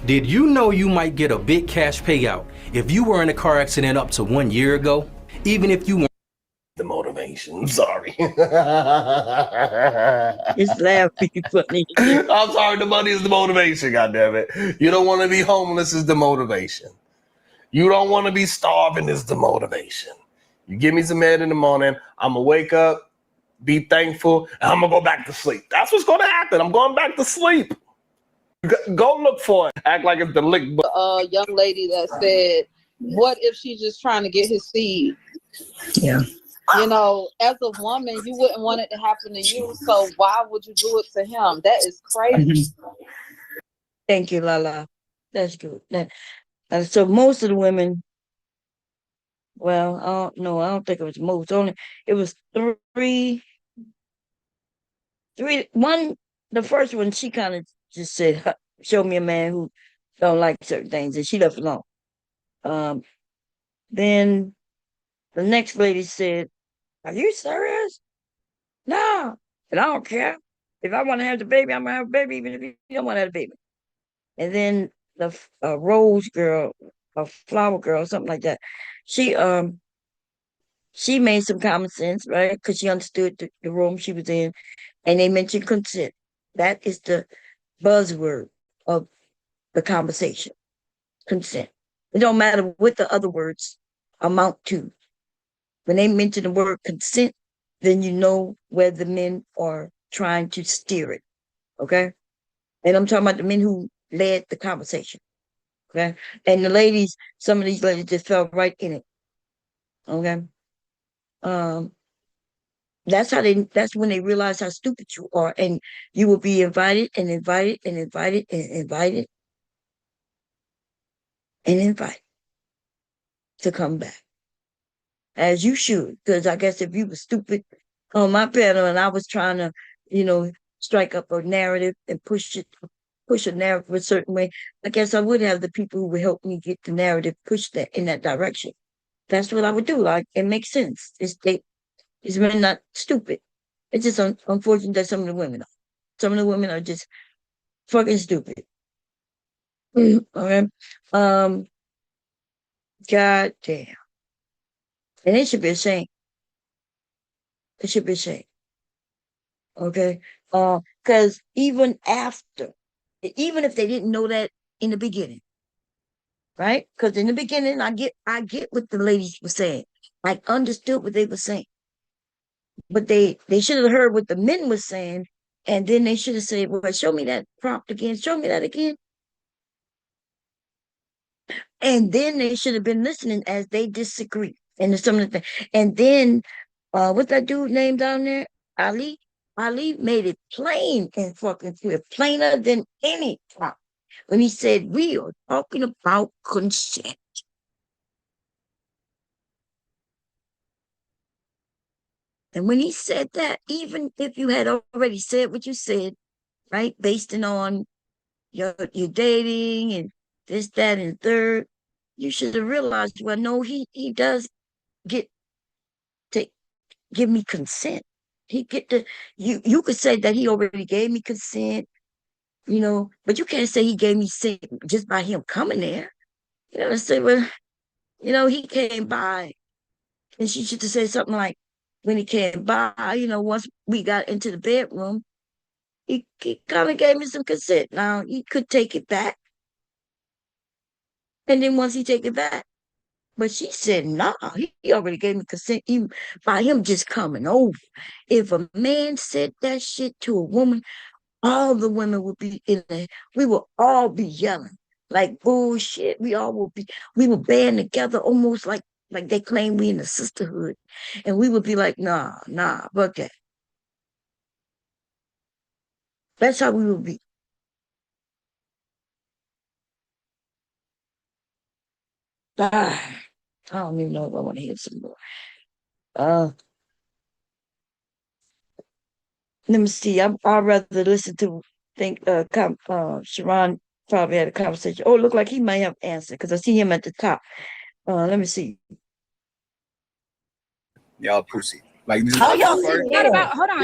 did you know you might get a big cash payout if you were in a car accident up to 1 year ago? Even if you weren't. The motivation. I'm sorry. It's laughing funny. I'm sorry. The money is the motivation. God damn it. You don't want to be homeless is the motivation. You don't want to be starving is the motivation. You give me some head in the morning. I'm gonna wake up, be thankful, and I'm gonna go back to sleep. That's what's gonna happen. I'm going back to sleep. Go look for it. Act like it's the lick. Young lady that said, "What if she's just trying to get his seed?" Yeah. You know, as a woman, you wouldn't want it to happen to you. So why would you do it to him? That is crazy. Thank you, Lala. That's good. So most of the women, well, I don't think it was most. It was three. One, the first one, she kind of just said, "Show me a man who don't like certain things," and she left alone. Then the next lady said, "Are you serious?" No, and I don't care. If I want to have the baby, I'm gonna have a baby, even if you don't want to have a baby. And then the rose girl, a flower girl, something like that. She made some common sense, right? Because she understood the room she was in, and they mentioned consent. That is the buzzword of the conversation. Consent. It don't matter what the other words amount to. When they mention the word consent, then you know where the men are trying to steer it. Okay. And I'm talking about the men who led the conversation. Okay. And the ladies, some of these ladies just fell right in it. Okay. That's when they realize how stupid you are. And you will be invited and invited and invited and invited and invited to come back. As you should. Because I guess if you were stupid on my panel and I was trying to, strike up a narrative and push a narrative a certain way, I guess I would have the people who would help me get the narrative pushed in that direction. That's what I would do. Like, it makes sense. It's men not stupid. It's just unfortunate that some of the women are. Some of the women are just fucking stupid. Okay. God damn. And it should be a shame. It should be a shame. Okay. Because even if they didn't know that in the beginning, right? Because in the beginning, I get what the ladies were saying. I understood what they were saying. But they should have heard what the men were saying, and then they should have said, "Well, show me that prompt again. Show me that again." And then they should have been listening as they disagree. And some of the things. And then, what's that dude named down there? Ali. Ali made it plain and fucking clear, plainer than any time, when he said, "We are talking about consent." And when he said that, even if you had already said what you said, right, based on your dating and this, that, and third, you should have realized, well, no, he does give me consent. He get to you could say that he already gave me consent, but you can't say he gave me consent just by him coming there. Say, well, he came by, and she should have said something like, when he came by, once we got into the bedroom, he kind of gave me some consent. Now he could take it back, and then once he take it back, but she said, nah, he already gave me consent even by him just coming over. If a man said that shit to a woman, all the women would be in there. We will all be yelling like bullshit. We will band together almost like they claim we in a sisterhood. And we would be like, nah, but that. That's how we would be. I don't even know if I want to hear some more. Uh, Let me see. I'd rather listen to Sharon probably had a conversation. Oh, look like he might have answered because I see him at the top. Let me see. Y'all pussy. Like this How y'all first. Hold on.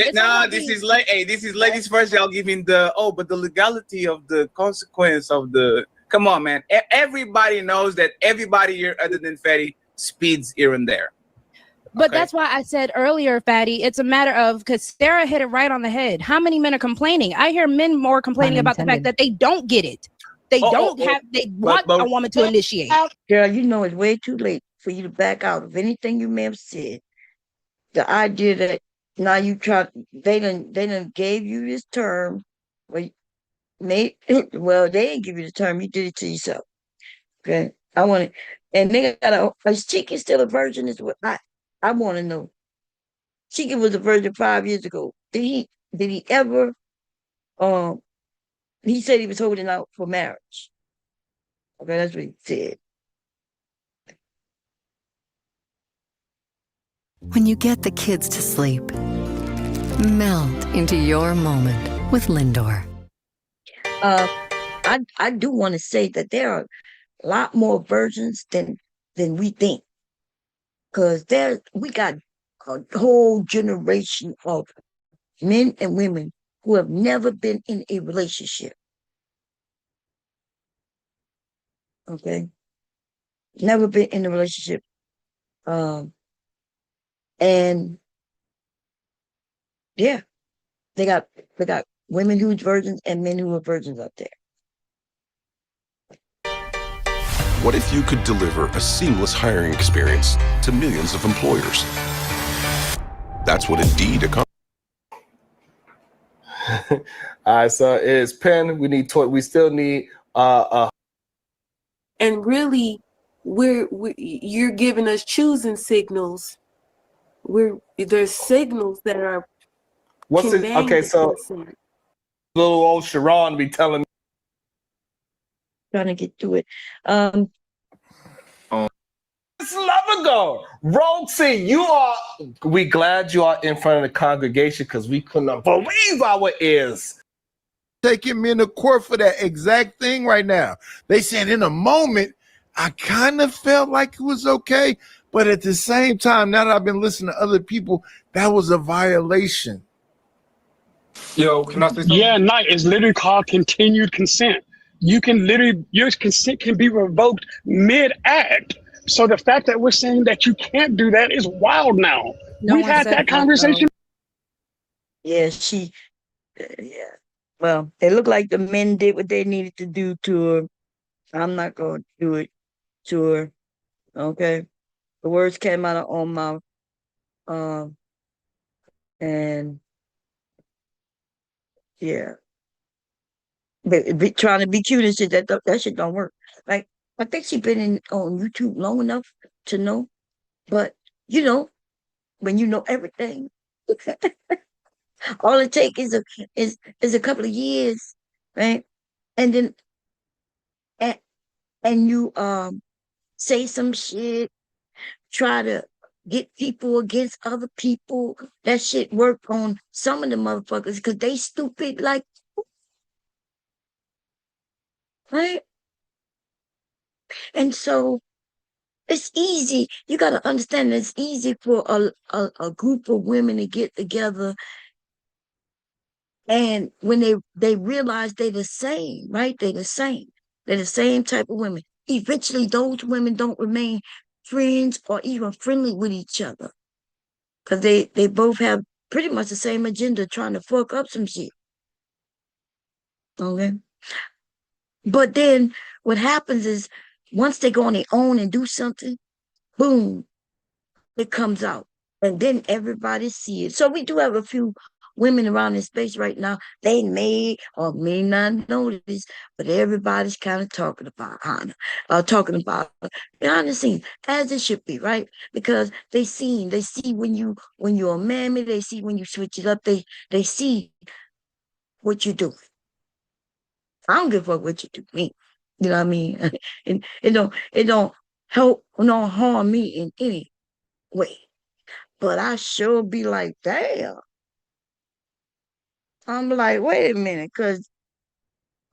This is like, hey, this is ladies first. Y'all giving but the legality of the consequence of the. Come on, man. Everybody knows that everybody here, other than Fatty, speeds here and there. But that's why I said earlier, Fatty, it's a matter of, because Sarah hit it right on the head. How many men are complaining? I hear men more complaining about the fact that they don't get it. They want a woman to initiate. Girl, it's way too late for you to back out of anything you may have said. The idea that now they done gave you this term. Well, they didn't give you the term. You did it to yourself. Okay. I want it. And they got is Chicken still a virgin? Is what I want to know. Chicken was a virgin 5 years ago. Did he ever, he said he was holding out for marriage. Okay, that's what he said. When you get the kids to sleep, melt into your moment with Lindor. I do want to say that there are a lot more virgins than we think. Because we got a whole generation of men and women who have never been in a relationship. Okay? Never been in a relationship. And yeah, they got women who are virgins and men who are virgins up there. What if you could deliver a seamless hiring experience to millions of employers? That's what Indeed accomplished. All right, so it's Penn. We still need and really you're giving us choosing signals. There's signals that are what's it? Okay, so little old Sharon be telling me. Trying to get to it. It's love ago. Roxy, we glad you are in front of the congregation because we couldn't believe our ears. Taking me into court for that exact thing right now. They said in a moment, I kind of felt like it was okay, but at the same time, now that I've been listening to other people, that was a violation. Yo, can I say something? Yeah, night is literally called continued consent. You can literally, your consent can be revoked mid-act. So the fact that we're saying that you can't do that is wild now. We've had that conversation. Yeah, yeah. Well, it looked like the men did what they needed to do to her. I'm not going to do it to her. Okay. The words came out of her own mouth. And yeah. But trying to be cute and shit, that shit don't work. Like, I think she's been on YouTube long enough to know. But, when you know everything, all it takes is a couple of years, right? And then and you say some shit, try to get people against other people. That shit work on some of the motherfuckers because they stupid like, right? And so It's easy. You got to understand it's easy for a group of women to get together, and when they realize they're the same, right? They're the same. They're the same type of women. Eventually, those women don't remain friends or even friendly with each other because they both have pretty much the same agenda, trying to fuck up some shit. Okay, but then what happens is once they go on their own and do something, boom, it comes out. And then everybody see it. So we do have a few women around this space right now. They may or may not know this, but everybody's kind of talking about Hannah, talking about behind the scenes, as it should be, right? Because they see when you're a mammy, they see when you switch it up, they see what you do. I don't give a fuck what you do me. You know what I mean? It don't help, don't harm me in any way. But I sure be like, damn. I'm like, wait a minute, because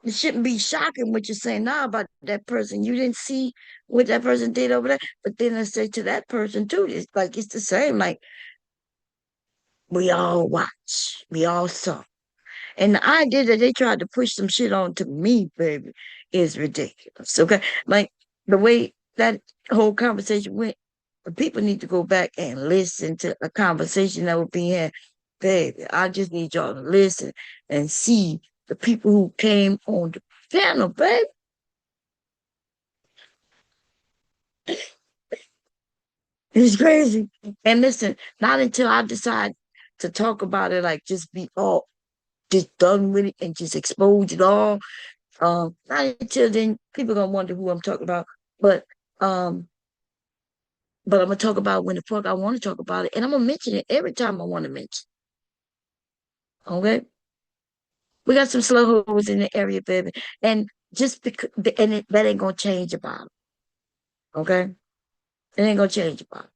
it shouldn't be shocking what you're saying now about that person. You didn't see what that person did over there. But then I say to that person too, it's like it's the same. Like we all watch, we all saw. And the idea that they tried to push some shit onto me, baby, is ridiculous. Okay. Like the way that whole conversation went, the people need to go back and listen to a conversation that was being had. Baby, I just need y'all to listen and see the people who came on the panel, baby. It's crazy. And listen, not until I decide to talk about it, like just be all just done with it and just expose it all. Not until then, people gonna wonder who I'm talking about. But um, but I'm gonna talk about when the fuck I want to talk about it, and I'm gonna mention it every time I want to mention. Okay, we got some slow hoes in the area, baby, and just because that ain't gonna change about it. Okay, it ain't gonna change about it.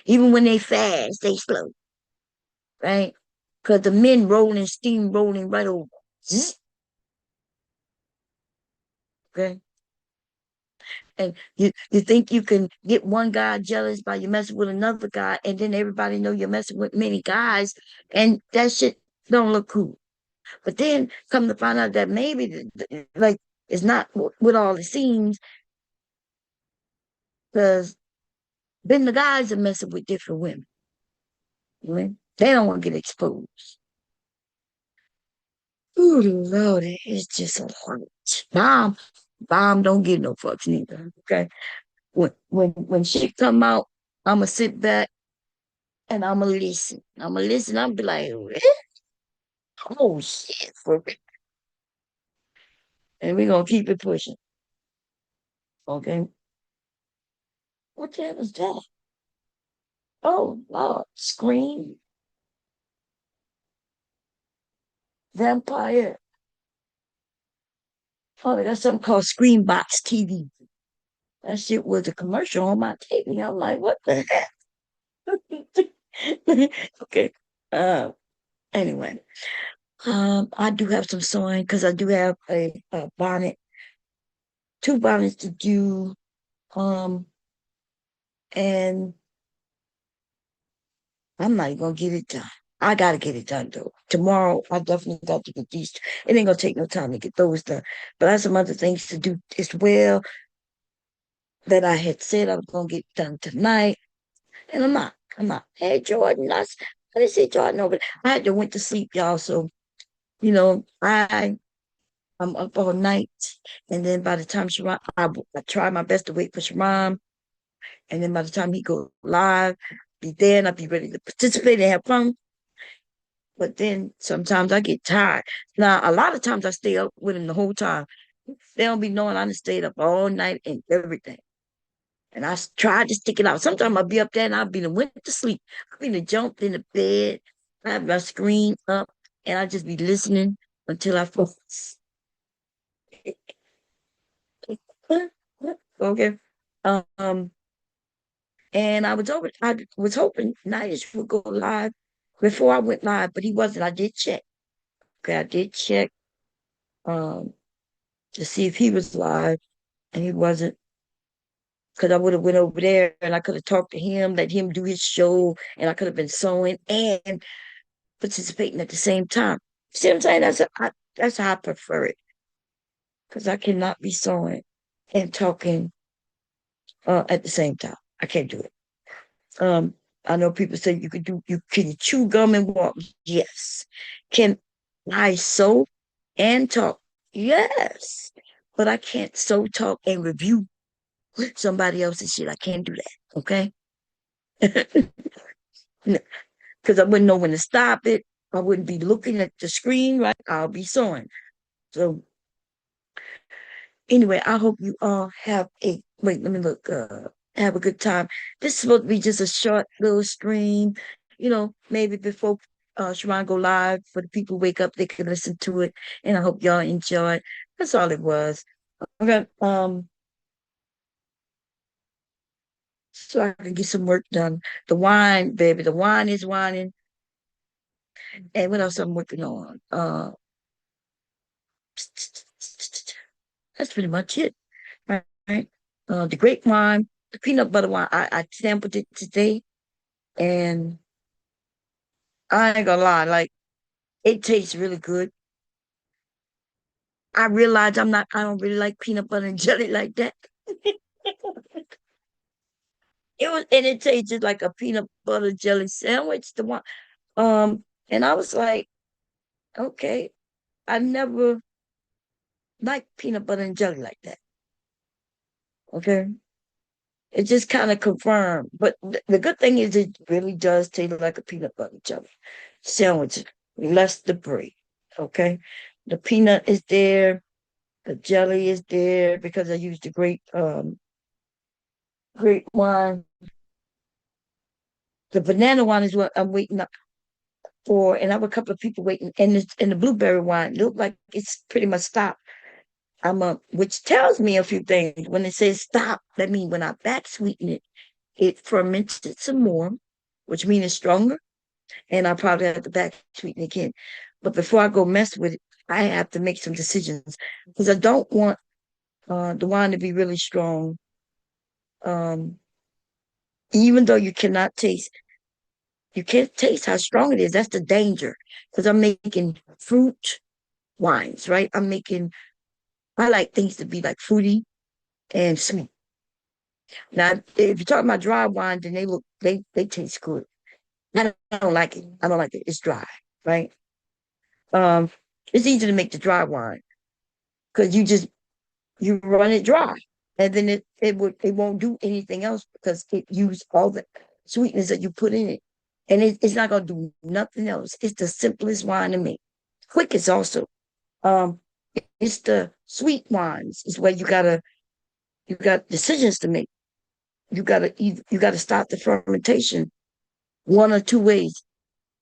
Even when they fast, they slow, right? Because the men rolling, steam rolling right over. Zzz, okay. And you think you can get one guy jealous by you messing with another guy, and then everybody know you're messing with many guys, and that shit don't look cool. But then come to find out that maybe like it's not what all it seems, because then the guys are messing with different women. Right? They don't want to get exposed. Ooh, Lord, it's just a lot. Bomb don't give no fucks neither. Okay, when shit come out, I'ma sit back and I'ma listen. I'ma listen. I'll be like, eh? Oh shit, for real. And we're gonna keep it pushing. Okay. What the hell is that? Oh Lord, Scream, Vampire. Oh, they got something called Screen Box TV. That shit was a commercial on my TV. I'm like, what the heck? Okay. Uh anyway. I do have some sewing because I do have a bonnet, two bonnets to do. Um, and I'm not gonna get it done. I gotta get it done though. Tomorrow, I definitely got to get these. It ain't gonna take no time to get those done. But I have some other things to do as well that I had said I was gonna get done tonight, and I'm not. I'm not. Hey, Jordan, I didn't say Jordan, no, but I had to went to sleep, y'all. So I'm up all night, and then by the time Sharon, I try my best to wait for Sharon, and then by the time he go live, be there and I'll be ready to participate and have fun. But then sometimes I get tired. Now, a lot of times I stay up with him the whole time. They don't be knowing I done stayed up all night and everything. And tried to stick it out. Sometimes I'll be up there and I'll be went to sleep. I'll be jumped in the bed. I have my screen up and I just be listening until I fall asleep. Okay. Um, and I was hoping Nice would go live before I went live, but he wasn't. I did check. Okay, I did check um to see if he was live, and he wasn't. because I would have went over there and I could have talked to him, let him do his show, and I could have been sewing and participating at the same time. See what I'm saying? That's how I prefer it, because I cannot be sewing and talking at the same time. I can't do it. I know people say you can chew gum and walk. Yes. Can I sew and talk? Yes. But I can't sew, talk, and review somebody else's shit. I can't do that. Okay. Because I wouldn't know when to stop it. I wouldn't be looking at the screen, right? I'll be sewing. So anyway, I hope you all have a wait, let me look. Have a good time. This is supposed to be just a short little stream, maybe before Sharon go live for the people who wake up, they can listen to it. And I hope y'all enjoy it. That's all it was. Okay. So I can get some work done. The wine, baby, the wine is whining. And what else I'm working on? That's pretty much it. Right? The grape wine, the peanut butter wine, I sampled it today, and I ain't gonna lie, like it tastes really good. I realize I don't really like peanut butter and jelly like that. And it tasted like a peanut butter jelly sandwich, the one. And I was like, okay, I never liked peanut butter and jelly like that. Okay. It just kind of confirmed. But the good thing is it really does taste like a peanut butter jelly sandwich, less debris. Okay. The peanut is there, the jelly is there because I used the great wine. The banana wine is what I'm waiting up for, and I have a couple of people waiting. And the blueberry wine look like it's pretty much stopped. Which tells me a few things. When it says stop, that means when I back sweeten it, it fermented some more, which means it's stronger. And I probably have to back sweeten again. But before I go mess with it, I have to make some decisions because I don't want the wine to be really strong. Even though you can't taste how strong it is. That's the danger. Because I'm making fruit wines, right? I like things to be like fruity and sweet. Now, if you're talking about dry wine, then they taste good. I don't like it. I don't like it. It's dry, right? Um, it's easy to make the dry wine because you run it dry, and then it won't do anything else because it used all the sweetness that you put in it, and it's not gonna do nothing else. It's the simplest wine to make, quickest also. Um, it's the sweet wines is where you got decisions to make. You gotta stop the fermentation one or two ways.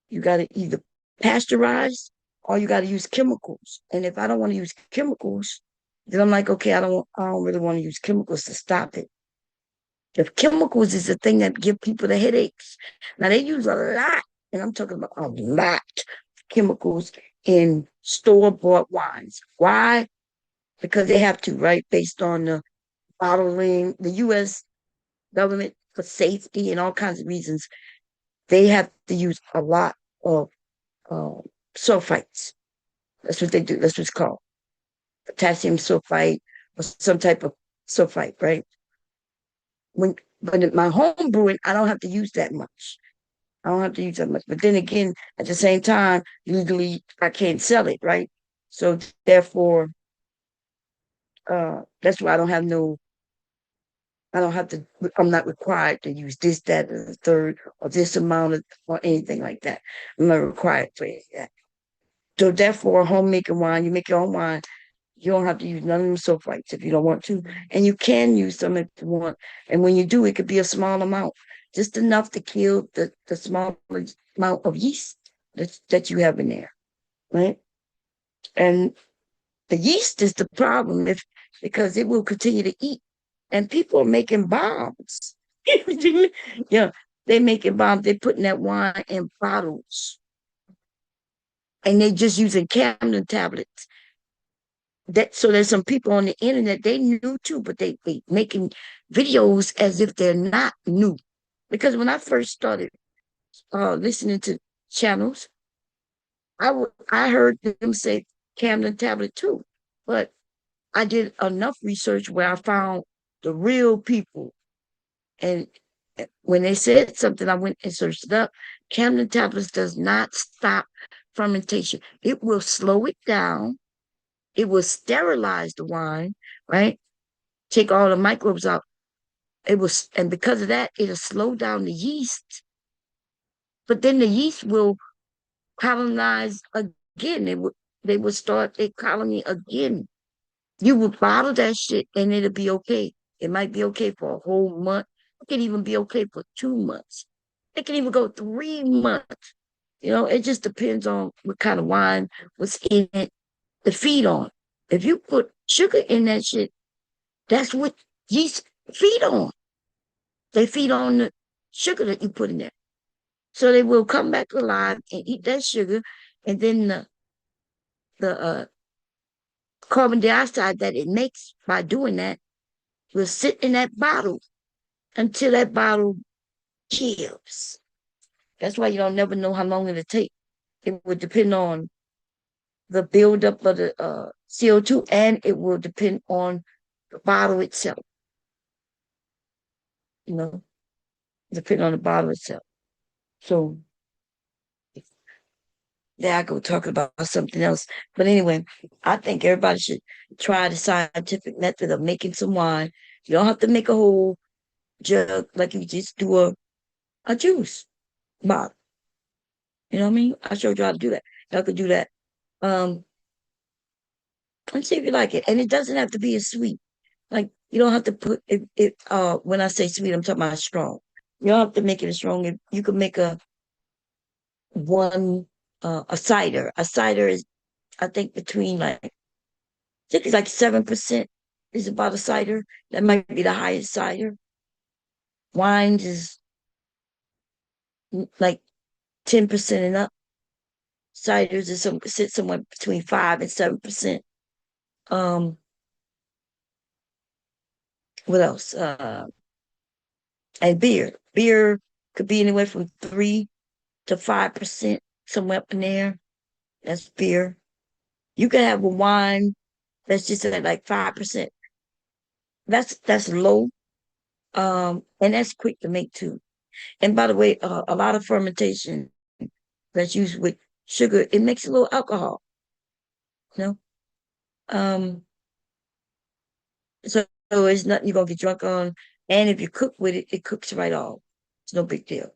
You gotta either pasteurize or you gotta use chemicals. And if I don't want to use chemicals, then I'm like, okay, I don't really want to use chemicals to stop it. The chemicals is the thing that give people the headaches. Now they use a lot, and I'm talking about a lot of chemicals in store-bought wines. Why? Because they have to, right? Based on the bottling, the U.S. government for safety and all kinds of reasons, they have to use a lot of sulfites. That's what they do. That's what it's called. Potassium sulfite or some type of sulfite, right? But in my home brewing, I don't have to use that much. I don't have to use that much. But then again, at the same time, legally I can't sell it, right? So therefore, that's why I'm not required to use this, that, or the third, or this amount of, or anything like that. I'm not required for any of that. So therefore, homemaking wine, you make your own wine, you don't have to use none of them sulfites if you don't want to. And you can use some if you want. And when you do, it could be a small amount, just enough to kill the small amount of yeast that you have in there, right? And the yeast is the problem because it will continue to eat. And people are making bombs. Yeah, they're making bombs. They're putting that wine in bottles. And they're just using Camden tablets. So there's some people on the internet, they knew too, but they making videos as if they're not new. Because when I first started listening to channels, I heard them say Camden tablet too. But I did enough research where I found the real people. And when they said something, I went and searched it up. Camden tablets does not stop fermentation. It will slow it down. It will sterilize the wine, right? Take all the microbes out. And because of that, it'll slow down the yeast. But then the yeast will colonize again. They will start a colony again. You will bottle that shit and it'll be okay. It might be okay for a whole month. It can even be okay for 2 months. It can even go 3 months. It just depends on what kind of wine, what's in it, the feed on. If you put sugar in that shit, that's what yeast feed on. They feed on the sugar that you put in there. So they will come back alive and eat that sugar, and then the carbon dioxide that it makes by doing that will sit in that bottle until that bottle kills. That's why you don't never know how long it'll take. It would depend on the buildup of the CO2, and it will depend on the bottle itself. Depend on the bottle itself. So there I go talking about something else. But anyway, I think everybody should try the scientific method of making some wine. You don't have to make a whole jug, like you just do a juice bottle. You know what I mean? I showed you how to do that. Y'all could do that. And see if you like it. And it doesn't have to be a sweet. Like you don't have to put it when I say sweet, I'm talking about strong. You don't have to make it a strong. You can make a cider. A cider is, I think, between I think it's like 7% is about a cider. That might be the highest cider. Wines is like 10% and up. Ciders is sit somewhere between 5 and 7%. What else? And beer. Beer could be anywhere from 3 to 5%, somewhere up in there. That's beer. You can have a wine that's just at like 5%. That's low. And that's quick to make too. And by the way, a lot of fermentation that's used with sugar, it makes a little alcohol. You know? So it's nothing you're gonna get drunk on. And if you cook with it, it cooks right off. It's no big deal.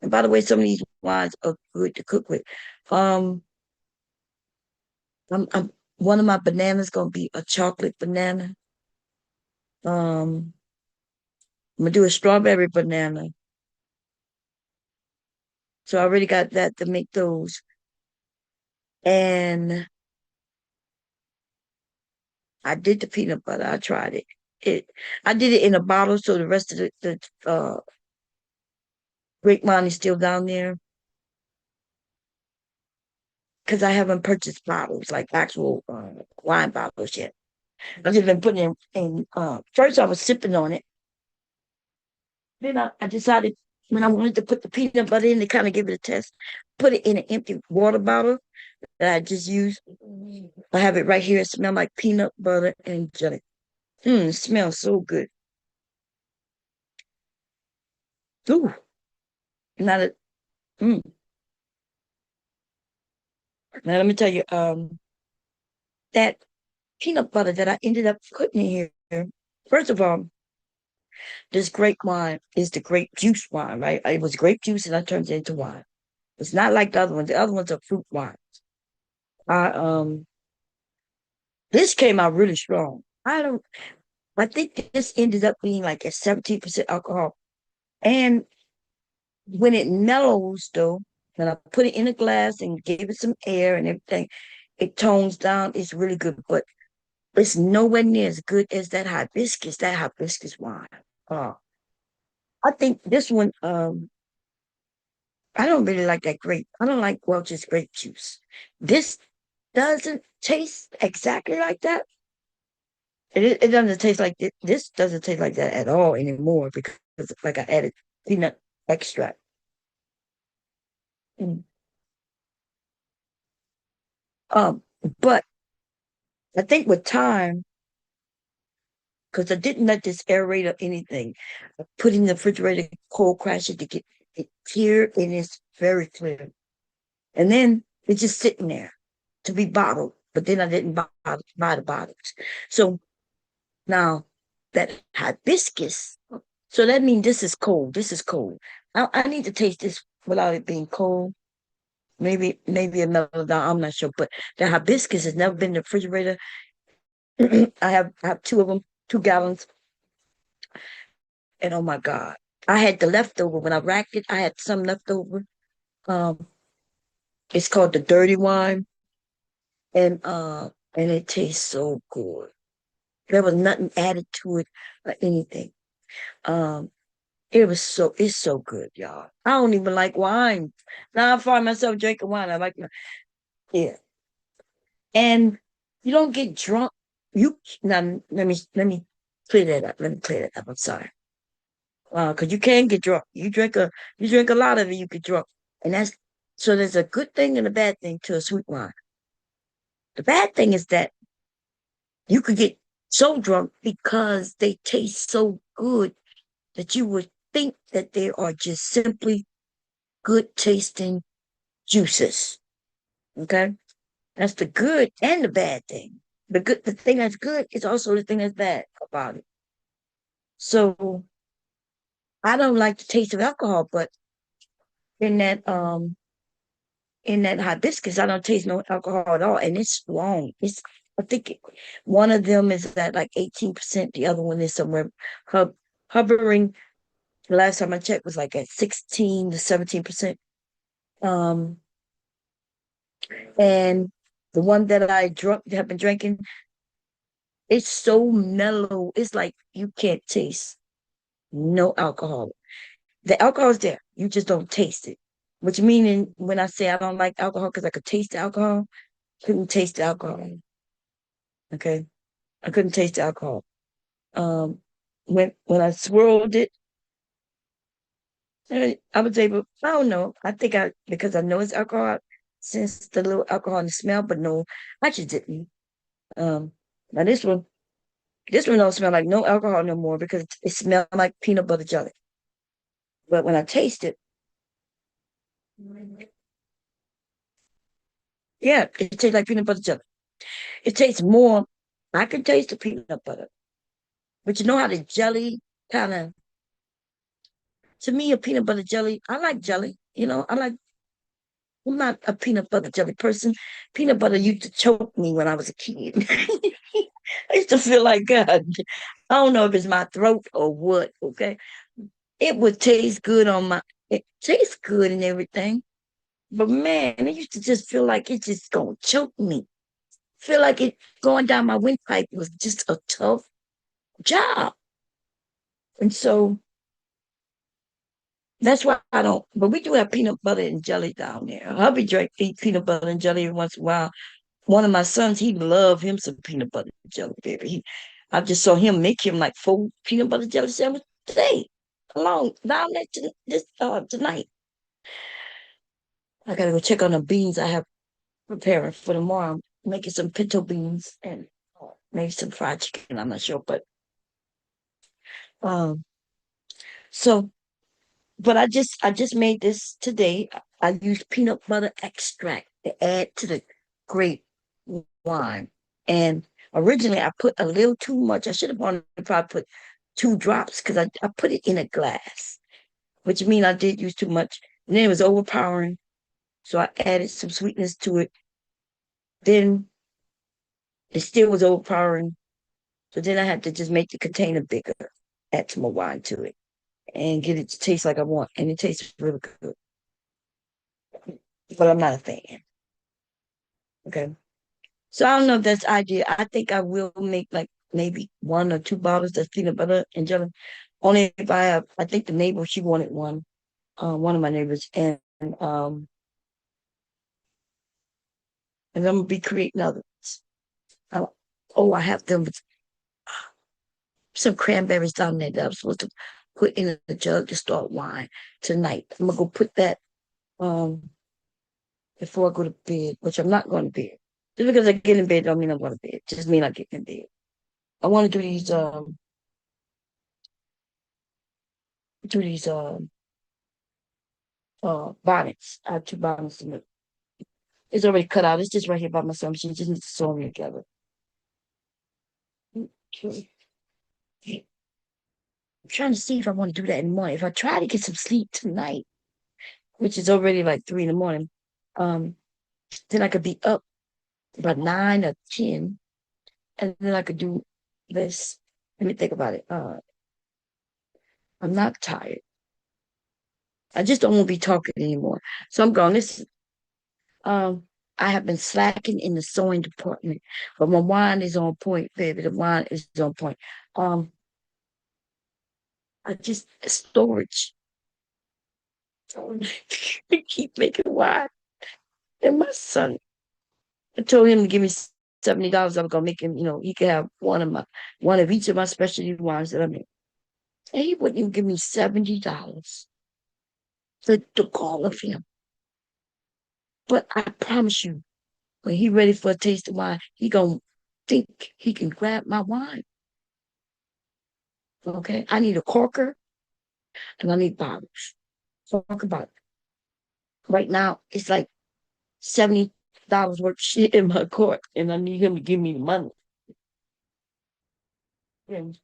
And by the way, some of these wines are good to cook with. I'm one of my bananas gonna be a chocolate banana. I'm gonna do a strawberry banana. So I already got that to make those. And I did the peanut butter. I tried it. I did it in a bottle, so the rest of the grape wine is still down there. Because I haven't purchased bottles, like actual wine bottles yet. I've just been putting in first I was sipping on it. Then I decided when I wanted to put the peanut butter in to kind of give it a test, put it in an empty water bottle that I just used. I have it right here. It smells like peanut butter and jelly. It smells so good. Ooh, not a, mm. Now let me tell you, that peanut butter that I ended up putting in here. First of all, this grape wine is the grape juice wine, right? It was grape juice and I turned it into wine. It's not like the other ones. The other ones are fruit wines. This came out really strong. I think this ended up being like a 17% alcohol. And when it mellows though, when I put it in a glass and gave it some air and everything, it tones down. It's really good, but it's nowhere near as good as that hibiscus wine. I think this one, I don't really like that grape. I don't like Welch's grape juice. This doesn't taste exactly like that. It doesn't taste like this doesn't taste like that at all anymore because like I added peanut extract. Mm. But I think with time, because I didn't let this aerate or anything, I put in the refrigerator, cold crash it to get it clear, and it's very clear. And then it's just sitting there to be bottled. But then I didn't buy the bottles. So now that hibiscus, so that means this is cold. This is cold. I need to taste this without it being cold. Maybe it mellowed down. I'm not sure. But the hibiscus has never been in the refrigerator. I have two of them, 2 gallons. And oh my God, I had the leftover when I racked it. I had some leftover. Um, it's called the dirty wine, and it tastes so good. There was nothing added to it or anything. Um, it's so good, y'all. I don't even like wine. Now I find myself drinking wine. I like yeah. And you don't get drunk. You now let me clear that up. Let me clear that up. I'm sorry. Because you can get drunk. You drink a lot of it, you get drunk. And that's so there's a good thing and a bad thing to a sweet wine. The bad thing is that you could get so drunk because they taste so good that you would think that they are just simply good tasting juices. Okay? That's the good and the bad thing. The thing that's good is also the thing that's bad about it. So I don't like the taste of alcohol, but in that hibiscus, I don't taste no alcohol at all, and it's strong. I think one of them is at like 18%. The other one is somewhere hovering. The last time I checked was like at 16 to 17%. Um, and the one that have been drinking, it's so mellow. It's like you can't taste no alcohol. The alcohol is there. You just don't taste it. Which meaning when I say I don't like alcohol because I could taste the alcohol, couldn't taste the alcohol. Okay. I couldn't taste the alcohol. Um, when I swirled it, I was able. I don't know. I think because I know it's alcohol, since the little alcohol and the smell, but no, I just didn't. Um, now this one don't smell like no alcohol no more because it smelled like peanut butter jelly. But when I taste it, yeah, it tastes like peanut butter jelly. It tastes more. I can taste the peanut butter, but you know how the jelly kind of. To me, a peanut butter jelly. I like jelly. I'm not a peanut butter jelly person. Peanut butter used to choke me when I was a kid. I used to feel like God. I don't know if it's my throat or what. Okay, it would taste good It tastes good and everything, but man, it used to just feel like it just gonna choke me. Feel like it going down my windpipe was just a tough job, and so that's why I don't. But we do have peanut butter and jelly down there. Hubby eat peanut butter and jelly every once in a while. One of my sons, he love him some peanut butter and jelly, baby. I just saw him make him like 4 peanut butter jelly sandwiches today, along down there tonight. I gotta go check on the beans I have preparing for tomorrow. I'm making some pinto beans and maybe some fried chicken. I'm not sure, but um. So, but I just made this today. I used peanut butter extract to add to the grape wine. And originally I put a little too much. I should have probably put 2 drops because I put it in a glass, which means I did use too much. And then it was overpowering. So I added some sweetness to it. Then it still was overpowering. So then I had to just make the container bigger, add some more wine to it, and get it to taste like I want. And it tastes really good. But I'm not a fan. Okay. So I don't know if that's idea. I think I will make like maybe 1 or 2 bottles of peanut butter and jelly. Only if I think the neighbor, she wanted one of my neighbors. And and I'm gonna be creating others. I have them some cranberries down there that I'm supposed to put in a jug to start wine tonight. I'm gonna go put that before I go to bed, which I'm not going to bed. Just because I get in bed don't mean I'm going to bed. Just mean I get in bed. I want to do these bonnets. I have 2 bonnets in it. It's already cut out. It's just right here by my son. She just needs to sew them together. Okay. I'm trying to see if I want to do that in the morning. If I try to get some sleep tonight, which is already like 3 in the morning, then I could be up by 9 or 10, and then I could do this. Let me think about it. I'm not tired. I just don't want to be talking anymore. So I'm going, listen, I have been slacking in the sewing department, but my wine is on point, baby. The wine is on point. I just storage. I keep making wine. And my son, I told him to give me $70. I was gonna make him, he could have one of each of my specialty wines that I make. And he wouldn't even give me $70 to call of him. But I promise you, when he ready for a taste of wine, he gonna think he can grab my wine. Okay, I need a corker and I need bottles. Talk about it. Right now, it's like $70 worth of shit in my court, and I need him to give me the money. And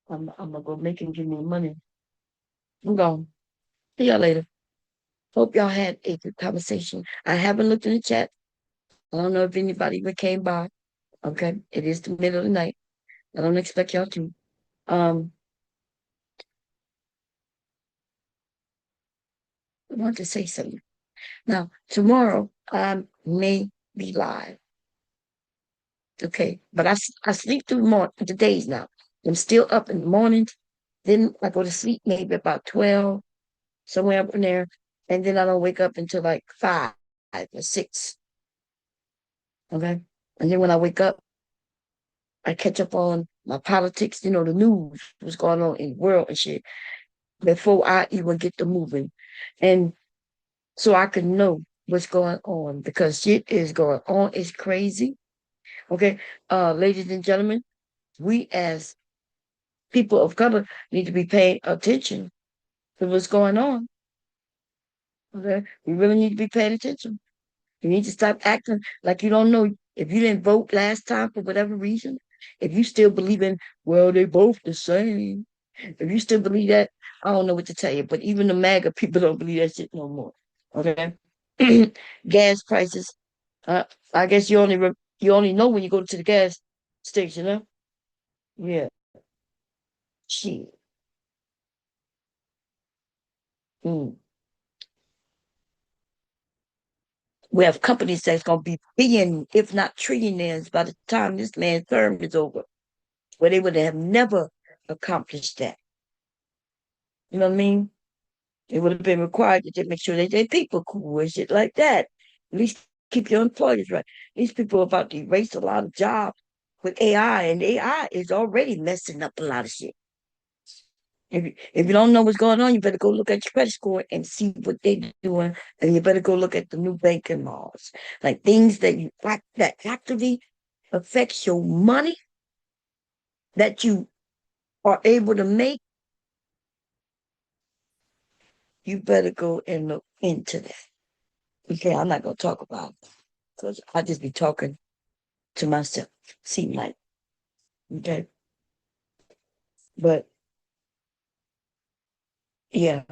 I'm gonna go make him give me the money. I'm gone. See y'all later. Hope y'all had a good conversation. I haven't looked in the chat. I don't know if anybody even came by. Okay, it is the middle of the night. I don't expect y'all to. I want to say something. Now, tomorrow I may be live. Okay, but I sleep through the days now. I'm still up in the mornings. Then I go to sleep maybe about 12, somewhere up in there. And then I don't wake up until like 5 or 6. Okay. And then when I wake up, I catch up on my politics, the news, what's going on in the world and shit, before I even get to moving. And so I can know what's going on, because shit is going on. It's crazy. Okay. Ladies and gentlemen, we as people of color need to be paying attention to what's going on. Okay. We really need to be paying attention. You need to stop acting like you don't know. If you didn't vote last time for whatever reason, if you still believe in, well, they both the same. If you still believe that, I don't know what to tell you. But even the MAGA people don't believe that shit no more. Okay. Gas prices. I guess you only know when you go to the gas station, huh? Yeah. Shit. Mm. We have companies that's gonna be billion, if not trillionaires, by the time this man's term is over, where they would have never accomplished that. You know what I mean? It would have been required to just make sure that their people cool and shit like that. At least keep your employers right. These people are about to erase a lot of jobs with AI, and AI is already messing up a lot of shit. If you don't know what's going on, you better go look at your credit score and see what they're doing, and you better go look at the new banking laws, like things that actively affects your money that you are able to make. You better go and look into that. Okay, I'm not gonna talk about it because I just be talking to myself. Seem like, okay, but yeah.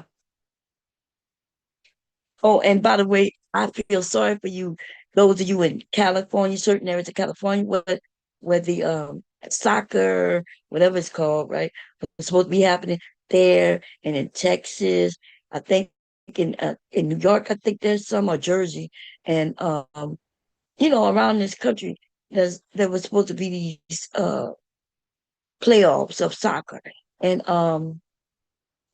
Oh, and by the way, I feel sorry for you, those of you in California, certain areas of California, where the soccer, whatever it's called, right, it's supposed to be happening there, and in Texas, I think in New York, I think there's some, or Jersey, and around this country, there was supposed to be these playoffs of soccer, and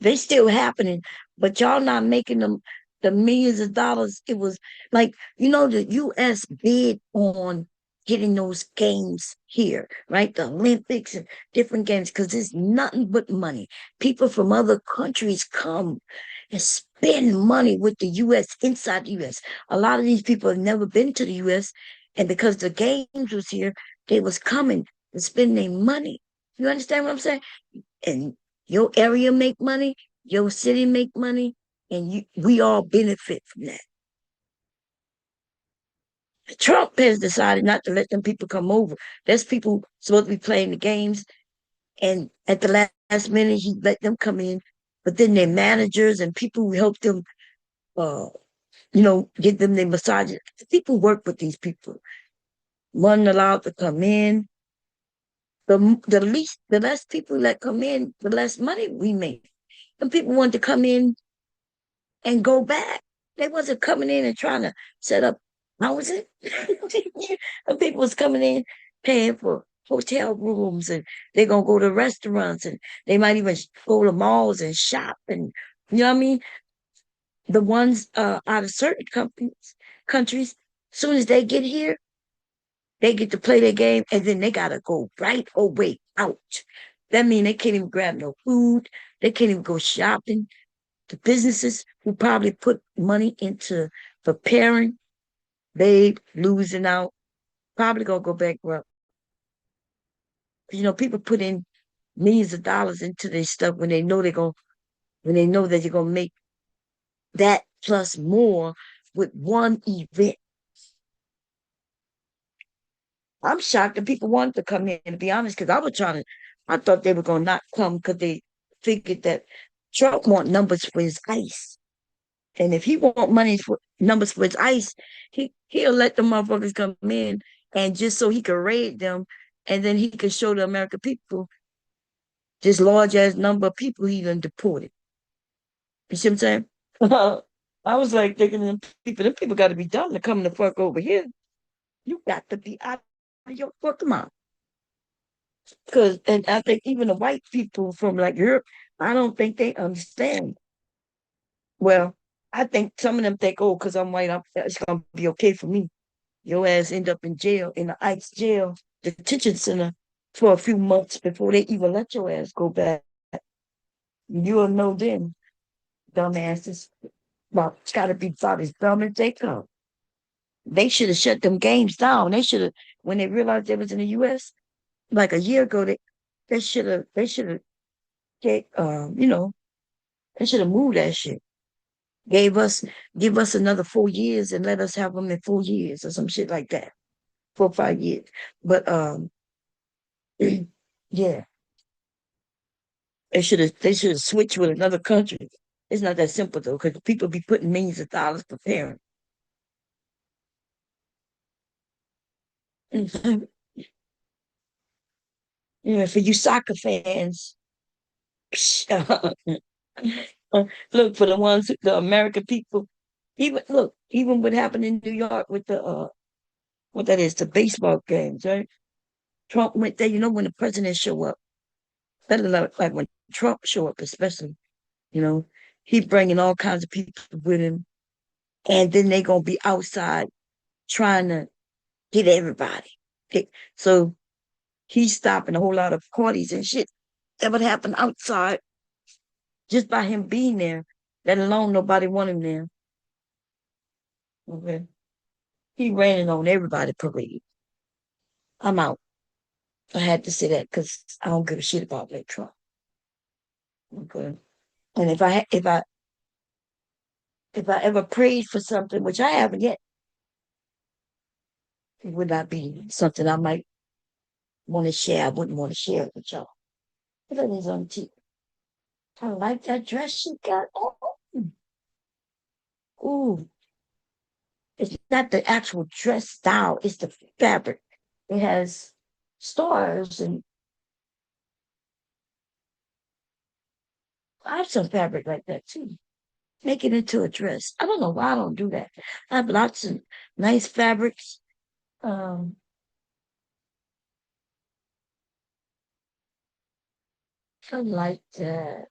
they still happening, but y'all not making them the millions of dollars. It was like, the US bid on getting those games here, right? The Olympics and different games, because it's nothing but money. People from other countries come and spend money with the US, inside the US. A lot of these people have never been to the US, and because the games was here, they was coming and spending their money. You understand what I'm saying? And your area make money, your city make money, and we all benefit from that. Trump has decided not to let them people come over. There's people supposed to be playing the games, and at the last minute he let them come in. But then their managers and people who help them, give them their massages. People work with these people. One allowed to come in. The less people that come in, the less money we make. And people want to come in and go back. They wasn't coming in and trying to set up housing. And people was coming in paying for hotel rooms, and they're gonna go to restaurants, and they might even go to malls and shop, and you know what I mean? The ones out of certain countries, soon as they get here, they get to play their game, and then they gotta go right away out. That means they can't even grab no food. They can't even go shopping. The businesses who probably put money into preparing, they losing out, probably gonna go bankrupt. People put in millions of dollars into their stuff when they know when they know that you're gonna make that plus more with one event. I'm shocked that people wanted to come in, to be honest, because I thought they were gonna not come because they figured that Trump want numbers for his ice. And if he want numbers for his ice, he'll let the motherfuckers come in, and just so he can raid them, and then he can show the American people this large ass number of people he done deported. You see what I'm saying? I was like thinking them people got to be dumb to come the fuck over here. You got to be out of your fucking mind. And I think even the white people from like Europe, I don't think they understand. Well, I think some of them think, oh, because I'm white, it's gonna be okay for me. Your ass end up in jail, in the ICE jail, detention center, for a few months before they even let your ass go back. You'll know then, dumbasses. Well, it's gotta be about as dumb as they come. They should have shut them games down. They should have, when they realized they was in the US, like a year ago, they should have get they should have moved that shit. Give us another 4 years and let us have them in 4 years or some shit like that. 4 or 5 years. But yeah, they should have switched with another country. It's not that simple though, because people be putting millions of dollars preparing. For you soccer fans, look, for the American people, even what happened in New York with what that is, the baseball games, right? Trump went there, when the president show up, better like when Trump show up, especially, you know, he bringing all kinds of people with him, and then they gonna be outside trying to get everybody. So he's stopping a whole lot of parties and shit that would happen outside just by him being there. Let alone nobody want him there. Okay, he raining on everybody parade. I'm out. I had to say that because I don't give a shit about that Trump. Okay, and if I ever prayed for something, which I haven't yet, it would not be something I might want to share. I wouldn't want to share it with y'all. But that is on TV. I like that dress she got on. Ooh, it's not the actual dress style, it's the fabric. It has stars, and I have some fabric like that too. Make it into a dress. I don't know why I don't do that. I have lots of nice fabrics. Um, I like that.